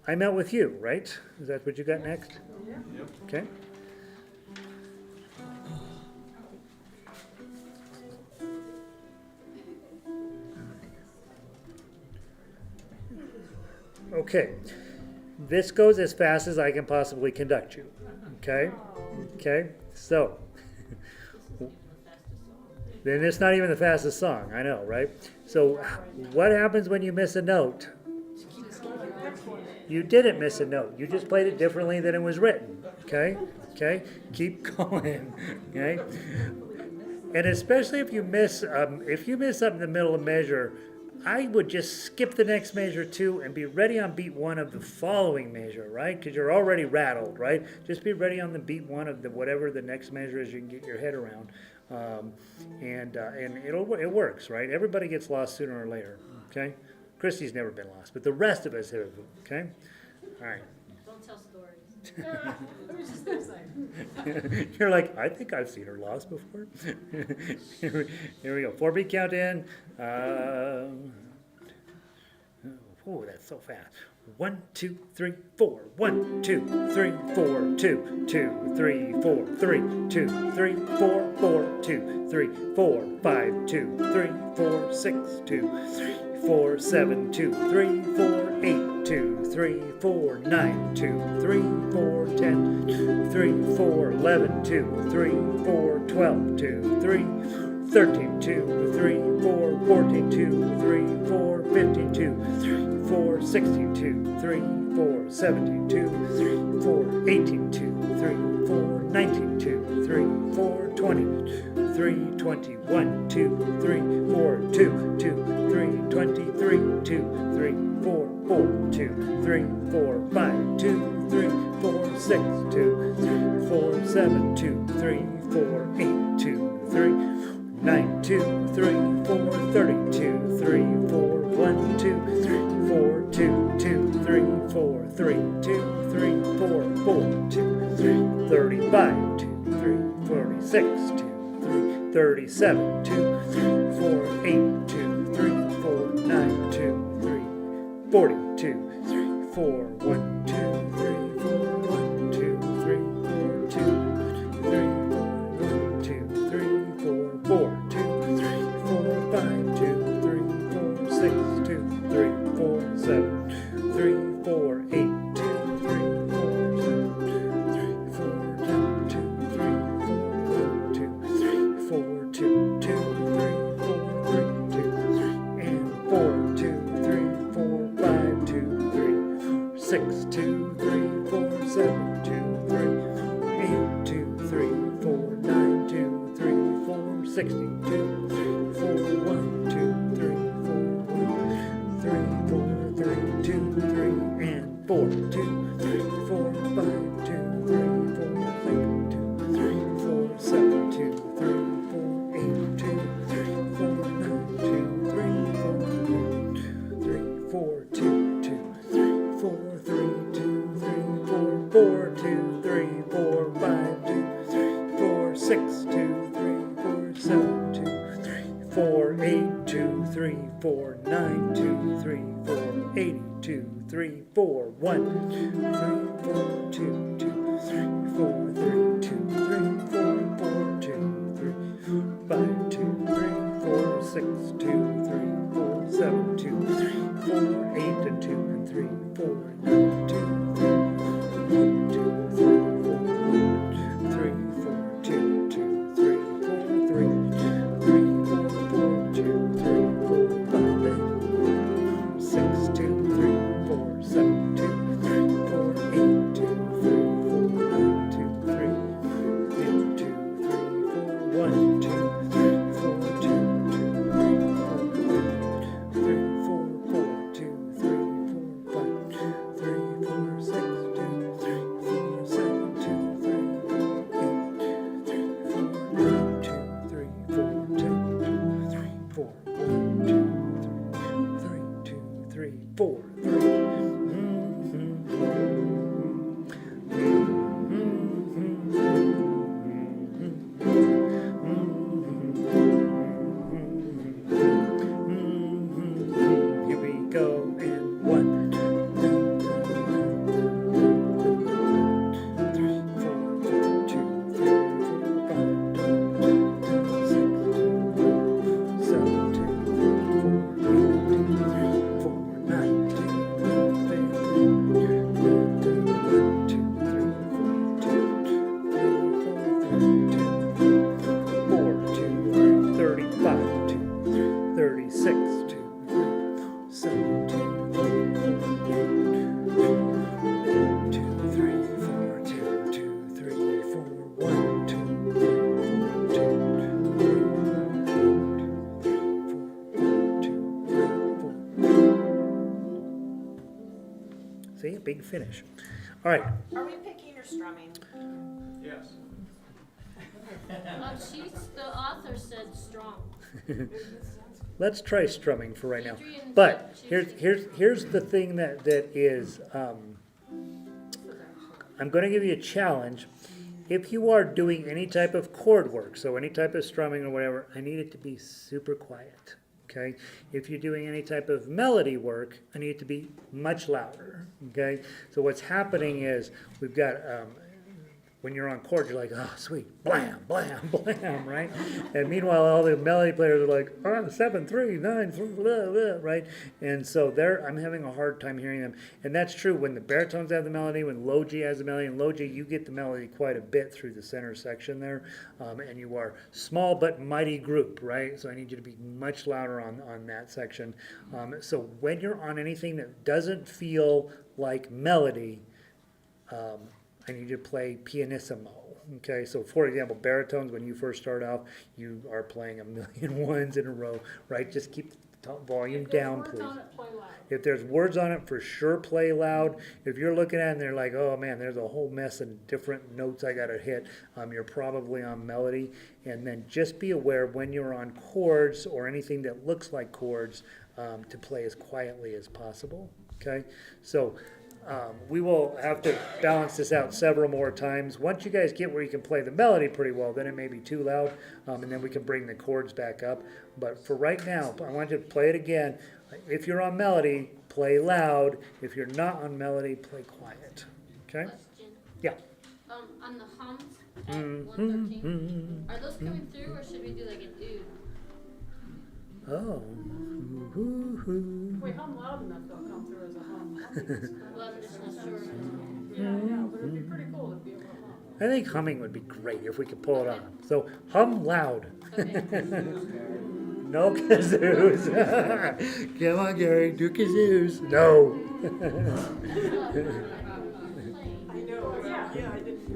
I'm out with you, right? Is that what you got next? Yep. Okay. Okay. This goes as fast as I can possibly conduct you. Okay? Okay? So, then it's not even the fastest song, I know, right? So, what happens when you miss a note? You didn't miss a note. You just played it differently than it was written. Okay? Okay? Keep going. Okay? And especially if you miss something in the middle of measure, I would just skip the next measure too and be ready on beat one of the following measure, right? Because you're already rattled, right? Just be ready on the beat one of the whatever the next measure is you can get your head around, and it works, right? Everybody gets lost sooner or later, okay? Christy's never been lost, but the rest of us have, okay? All right. Don't tell stories. You're like, I think I've seen her lost before. Here we go. 4-beat count in. Oh, that's so fast. 1, 2, 3, 4. 1, 2, 3, 4. 2, 2, 3, 4. 3, 2, 3, 4. 4, 2, 3, 4. 5, 2, 3, 4. 6, 2, 3, 4. 7, 2, 3, 4. 8, 2, 3, 4. 9, 2, 3, 4. 10, 2, 3, 4. 11, 2, 3, 4. 12, 2, 3. 13, 2, 3, 4, 14, 2, 3, 4, 15, 2, 3, 4, 16, 2, 3, 4, 17, 2, 3, 4, 18, 2, 3, 4, 19, 2, 3, 4, 20, 3, 21, 2, 3, 4, 2, 2, 3, 23, 2, 3, 4, 4, 2, 3, 4, 5, 2, 3, 4, 6, 2, 3, 4, 7, 2, 3, 4, 8, 2, 3, 9, 2, 3, 4, 32, 3, 4, 1, 2, 3, 4, 2, 2, 3, 4, 3, 2, 3, 4, 4, 2, 3, 35, 2, 3, 46, 2, 3, 37, 2, 3, 4, 8, 2, 3, 4, 9, 2, 3, 42, 3, 4, 1, 2, 3, 4, 1, 2, 3, 4, 2, 3, 4, 1, 2, 3, 4, 4, 2, 3, 4, 5, 2, 3, 4, 6, 2, 3, 4, 7, 3, 4, 8, 2, 3, 4, 7, 3, 4, 10, 2, 3, 4, 1, 2, 3, 4, 2, 2, 3, 4, 3, 2, 3, and 4, 2, 3, 4, 5, 2, 3, 6, 2, 3, 4, 7, 2, 3, 8, 2, 3, 4, 9, 2, 3, 4, 60, 2, 3, 4, 1, 2, 3, 4, 1, 3, 4, 3, 2, 3, and 4, 2, 3, 4, 5, 2, 3, 4, 6, 2, 3, 4, 7, 2, 3, 4, 8, 2, 3, 4, 9, 2, 3, 4, 1, 2, 3, 4, 2, 2, 3, 4, 3, 3, 4, 5, 2, 3, 4, 6, 2, 3, 4, 7, 2, 3, 4, 8, 2, 3, 4, 9, 2, 3, 4, 8, 2, 3, 4, 1, 2, 3, 4, 2, 2, 3, 4, 3, 2, 3, 4, 4, 2, 3, 5, 2, 3, 4, 6, 2, 3, 4, 7, 2, 3, 4, 8, and 2, and 3, 4, 9, 2, 3, 1, 2, 3, 4, 1, 3, 4, 2, 2, 3, 4, 3, 3, 4, 4, 2, 3, 4, 5, 8, 6, 2, 3, 4, 7, 2, 3, 4, 8, 2, 3, 4, 9, 2, 3, 8, 2, 3, 4, 1, 2, 3, 4, 2, 2, 3, 4, 3, 4, 4, 2, 3, 4, 5, 3, 4, 6, 2, 3, 4, 7, 2, 3, 4, 8, 3, 4, 9, 2, 3, 4, 1, 2, 3, 3, 4, 3. Here we go, and 1, 3, 4, 4, 2, 3, 4, 5, 6, 2, 7, 2, 4, 8, 4, 9, 2, 35, 2, 36, 2, 7, 2, 2, 3, 4, 2, 2, 3, 4, 1, 2, 4. See, a big finish. All right, Are we picking or strumming? Yes. The author said strong. let's try strumming for right now. Adrian But said here's the thing that is, I'm going to give you a challenge. If you are doing any type of chord work, so any type of strumming or whatever, I need it to be super quiet. Okay. If you're doing any type of melody work, I need it to be much louder. Okay. So what's happening is we've got when you're on chords, you're like, oh, sweet, blam, blam, blam, right? And meanwhile, all the melody players are like, 7, 3, 9, blah, blah, right? And so I'm having a hard time hearing them. And that's true when the baritones have the melody, when low G has the melody. And low G, you get the melody quite a bit through the center section there. And you are small but mighty group, right? So I need you to be much louder on that section. So when you're on anything that doesn't feel like melody, I need you to play pianissimo. Okay, so for example, baritones, when you first start off, you are playing a million ones in a row, right? Just keep the volume down, please. If there's words on it, for sure play loud. If you're looking at it and they're like, oh man, there's a whole mess of different notes I got to hit, you're probably on melody. And then just be aware when you're on chords or anything that looks like chords to play as quietly as possible. Okay, so we will have to balance this out several more times. Once you guys get where you can play the melody pretty well, then it may be too loud, and then we can bring the chords back up. But for right now, I want you to play it again. If you're on melody, play loud. If you're not on melody, play quiet. Okay? Question. Yeah. On the hums at 113, are those coming through, or should we do like an ooh? Oh. If we hum loud enough, they'll come through as a hum. Well, I'm just not sure. Yeah, but it'd be pretty cool to be able to hum. I think humming would be great if we could pull it off. So hum loud. Okay. No kazoos. Come on, Gary, do kazoos. No. I know, yeah, I didn't.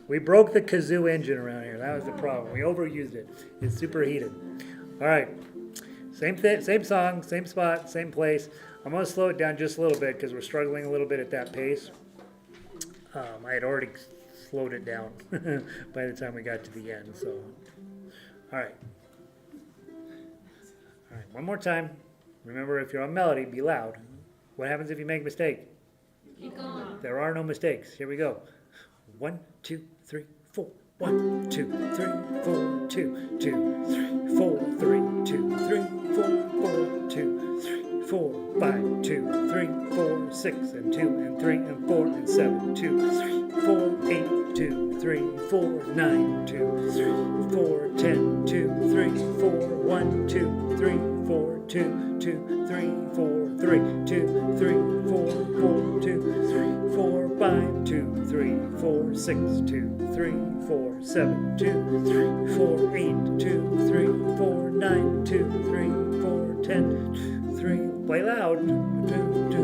We broke the kazoo engine around here. That was the problem. We overused it. It's superheated. All right. Same song, same spot, same place. I'm going to slow it down just a little bit because we're struggling a little bit at that pace. I had already slowed it down by the time we got to the end. So, all right. One more time. Remember, if you're on melody, be loud. What happens if you make a mistake? Keep going. There are no mistakes. Here we go. 1, 2, 3, 4. 1, 2, 3, 4, 2, 2, 3, 4, 3, 2, 3, 4, 4, 2, 3, 4, 5, 2, 3, 4, 6, and 2, and 3, and 4, and 7, 2, 3, 4, 8, 2, 3, 4, 9, 2, 3, 4, 10, 2, 3, 4, 1, 2, 3, 4, 2, 2, 3, 4, 3, 2, 3, 4, 4, 2, 3, 4, 5, 2, 3, 4, 6, 2, 3, 4, 7, 2, 3, 4, 8, 2, 3, 4, 9, 2, 3, 4, 10, 2, 3, play loud. 2, 2, 2,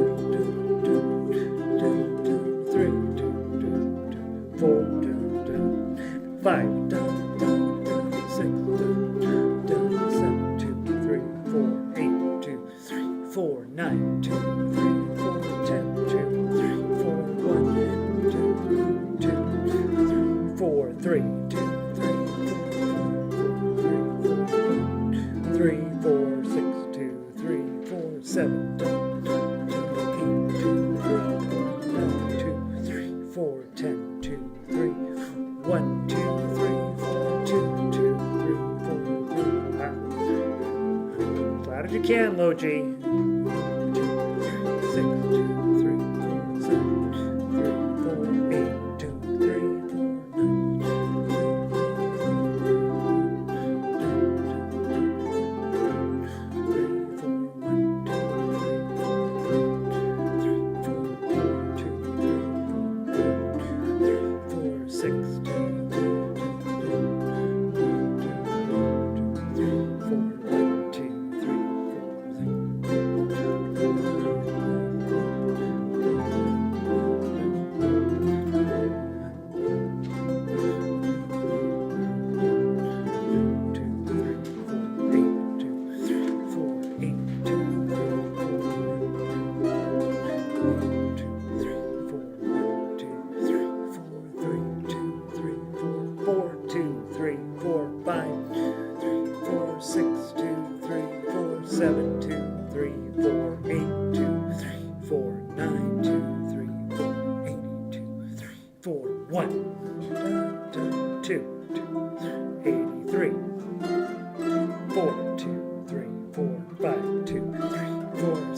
2, 2, 2, 2, 3, 2, 2, 2, 4, 2, 2, 5, 6, 7, 2, 3, 4, 8, 2, 3, 4, 9, 2, 3, 4, 10, 2, 3, 4, 1, 2, 2, 4, 3, 2, 3, 4, 6, 2, 3, 4, 7, 2, 8, 2, 3, 2, 4, 10, 2, 3, 1, 2, 3, 4, 2, 2, 3, 4, 3. As loud as you can, Logie.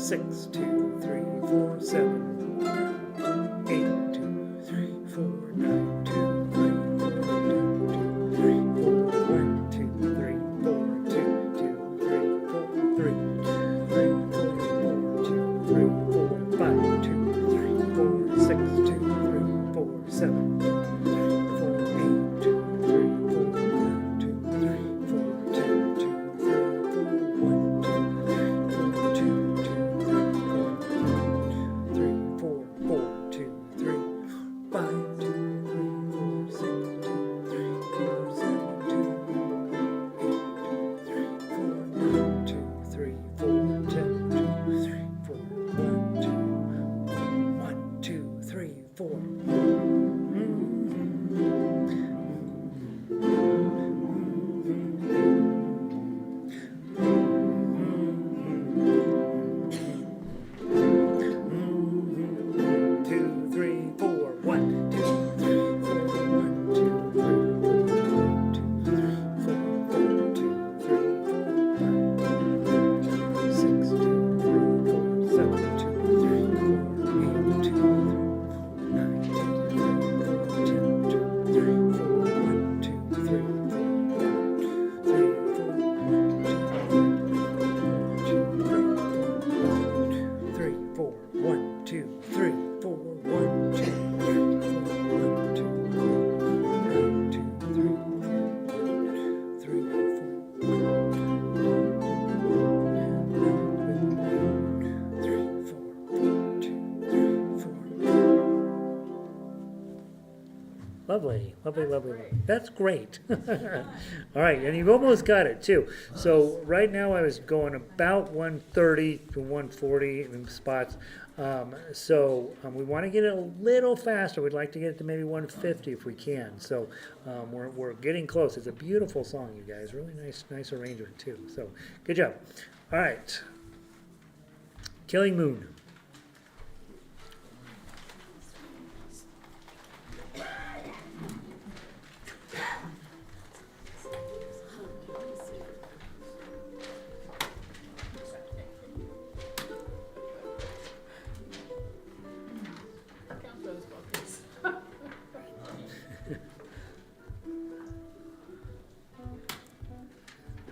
6, 2, 3, 4, 7, 3, 4, 8, 2, 3, 4, 9. Lovely, lovely, lovely. That's great. All right, and you've almost got it too. So right now I was going about 130 to 140 in spots. We want to get it a little faster. We'd like to get it to maybe 150 if we can. So we're getting close. It's a beautiful song, you guys. Really nice arrangement too. So good job. All right, Killing Moon.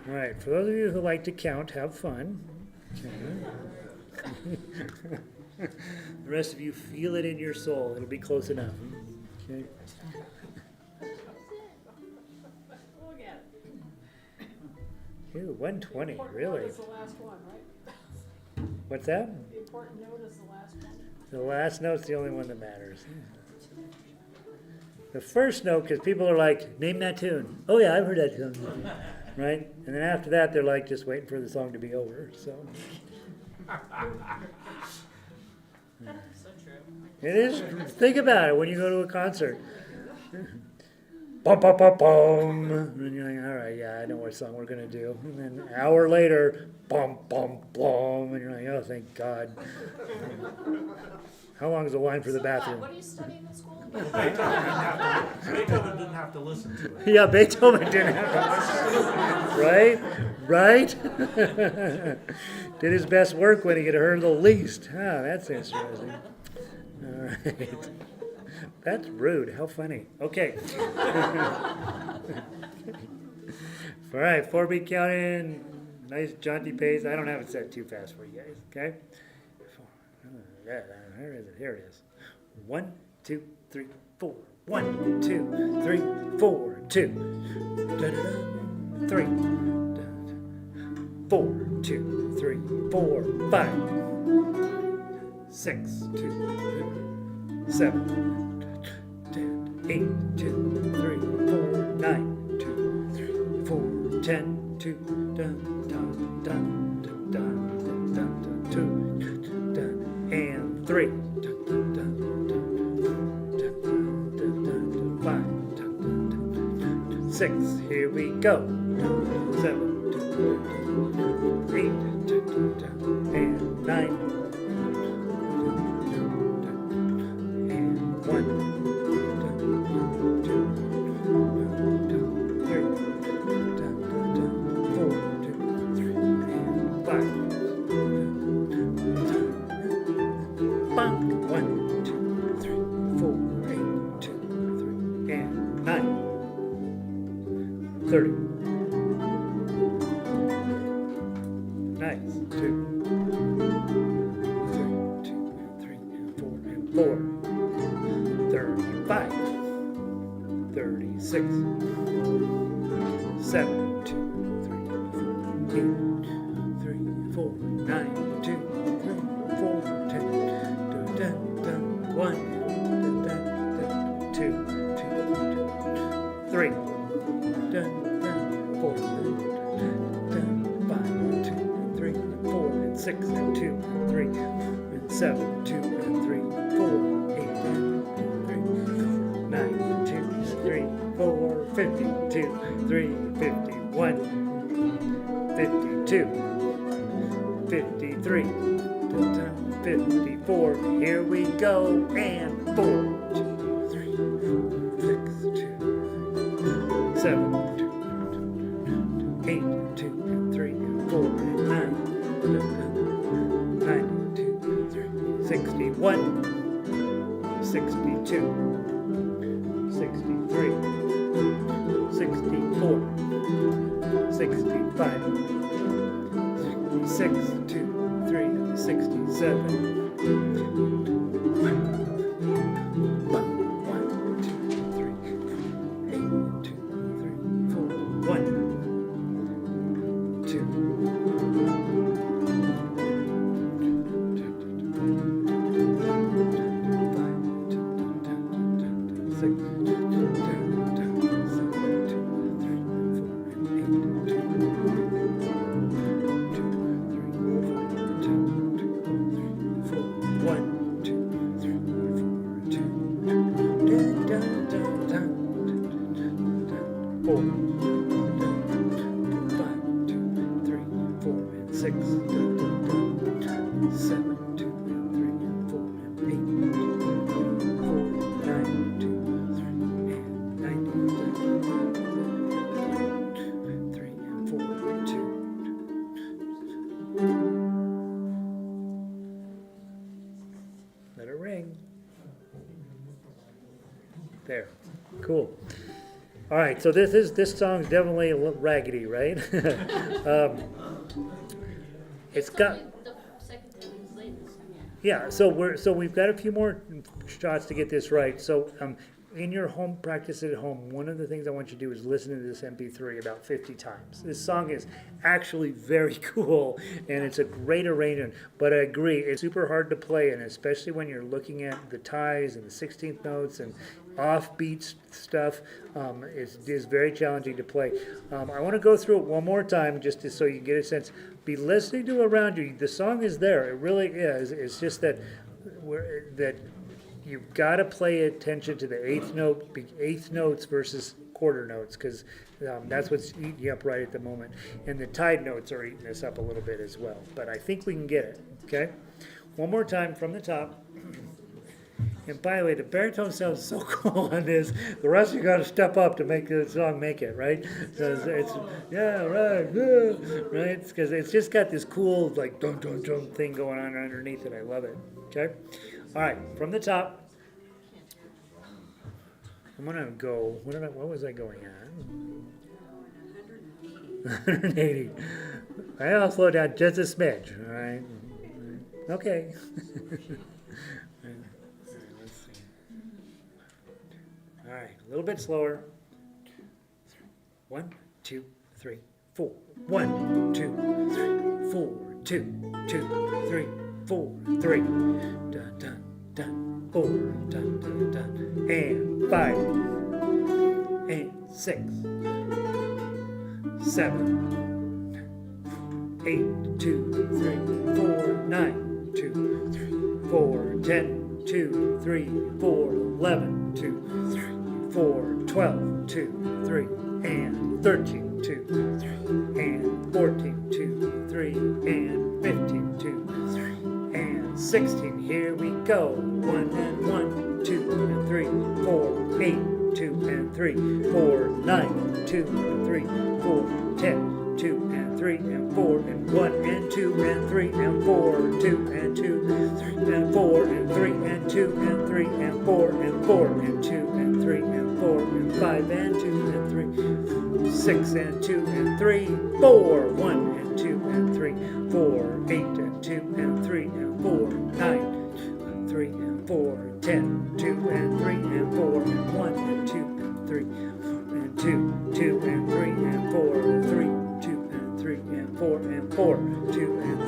All right, for those of you who like to count, have fun. The rest of you feel it in your soul. It'll be close enough. Okay. Look at it. Ooh, 120, really? Important note is the last one, right? What's that? The important note is the last one. The last note's the only one that matters. The first note, because people are like, name that tune. Oh yeah, I've heard that tune. Right? And then after that, they're like just waiting for the song to be over. So So true. it is. Think about it when you go to a concert. Bum, bum, bum, bum. And you're like, all right, yeah, I know what song we're going to do. And then an hour later, bum, bum, bum. And you're like, oh, thank God. How long is the line for the So, bathroom? what are you studying in school? Beethoven didn't have to listen to it. Yeah, Beethoven didn't have to. Right? Right? Did his best work when he could hear the least. Ah, that's interesting. All right. That's rude. How funny. Okay. All right, 4-beat counting. Nice jaunty pace. I don't have it set too fast for you guys. Okay. Where is it? Here it is. 1, 2, 3, 4. 1, 2, 3, 4, 2. Da-da-da. 3. Da-da. 4, 2, 3, 4, 5. 6, 2, 7, 8, 2, 3, 4, 9, 2, 3, 4, 10, 2, dun, dun, dun, dun, dun, dun, dun, 2, dun, and 3, dun, dun, dun, dun, dun, dun, dun, dun, 5, dun, dun, dun, 6, here we go, 7, 8, dun, dun, dun, and 9, and 1. Nice. 2, 3, 4, and 4. 35. 36. 7, 2, 3, 4, 8, 3, 4, 9, 2, 3, 4, 10. Dun, dun, dun, 1, dun, dun, dun, 2, 2, 3. Dun, dun, 4, dun, 5, 2, 3, 4, and 6, and 2, and 3, and 7, 2, and 3, 4, 8, and 3, 9, 2, 3, 4, 52, 3, 51, 52, 53, 54, here we go, and 4, 2, 3, 6, 2, 7, 8, 2, and 3, and 4, and 9, 9, 2, 3, 61, 62, 63, 64, 65, 66, 2, 3, 67. 1, 2, 3, 8, 2, 3, 4, 1, 2. Let it ring. There. Cool. All right, so this song's definitely a little raggedy, right? It's got. only the second time we played this. Yeah, so we've got a few more shots to get this right. So in your home practice at home, one of the things I want you to do is listen to this MP3 about 50 times. This song is actually very cool, and it's a great arrangement. But I agree, it's super hard to play, and especially when you're looking at the ties and the 16th notes and offbeat stuff, it's very challenging to play. I want to go through it one more time so you get a sense. Be listening to around you. The song is there. It really is. It's just that you've got to pay attention to the eighth notes versus quarter notes, because that's what's eating you up right at the moment. And the tied notes are eating us up a little bit as well. But I think we can get it. Okay? One more time from the top. And by the way, the baritone sounds so cool on this. The rest of you got to step up to make the song make it, right? So it's yeah, right, yeah, right. Because it's just got this cool like dum dum dum thing going on underneath it. I love it. Okay, all right, from the top. I'm gonna go. What was I going on? 180. I'll slow down just a smidge. All right. Okay. All right, a little bit slower. 1, 2, 3, 4. 1, 2, 3, 4. 2, 2, 3, 4, 3. Dun dun dun. 4. Dun dun dun. And 5. And 6. 7. 8. 2, 3, 4. 9. 2, 3, 4. 10. 2, 3, 4. 11. 2, 3. 4, 12, 2, 3, and 13, 2, 3, and 14, 2, 3, and 15, 2, 3, and 16. Here we go. 1 and 1, 2 and 3, 4, 8, 2 and 3, 4, 9, 2 and 3, 4, 10, 2 and 3 and 4 and 1 and 2 and 3 and 4, 2 and 2, 3 and 4 and 3 and 2 and 3 and 4 and 4 and 2 and 3 and 4 and 5 and 2 and 3, 6 and 2 and 3, 4, 1 and 2 and 3, 4, 8 and 2 and 3 and 4, 9 and 3 and 4, 10, 2 and 3 and 4 and 1 and 2 and 3 and 2, 2 and 3 and 4 and 3, 2 and 3 and 4 and 4, 2 and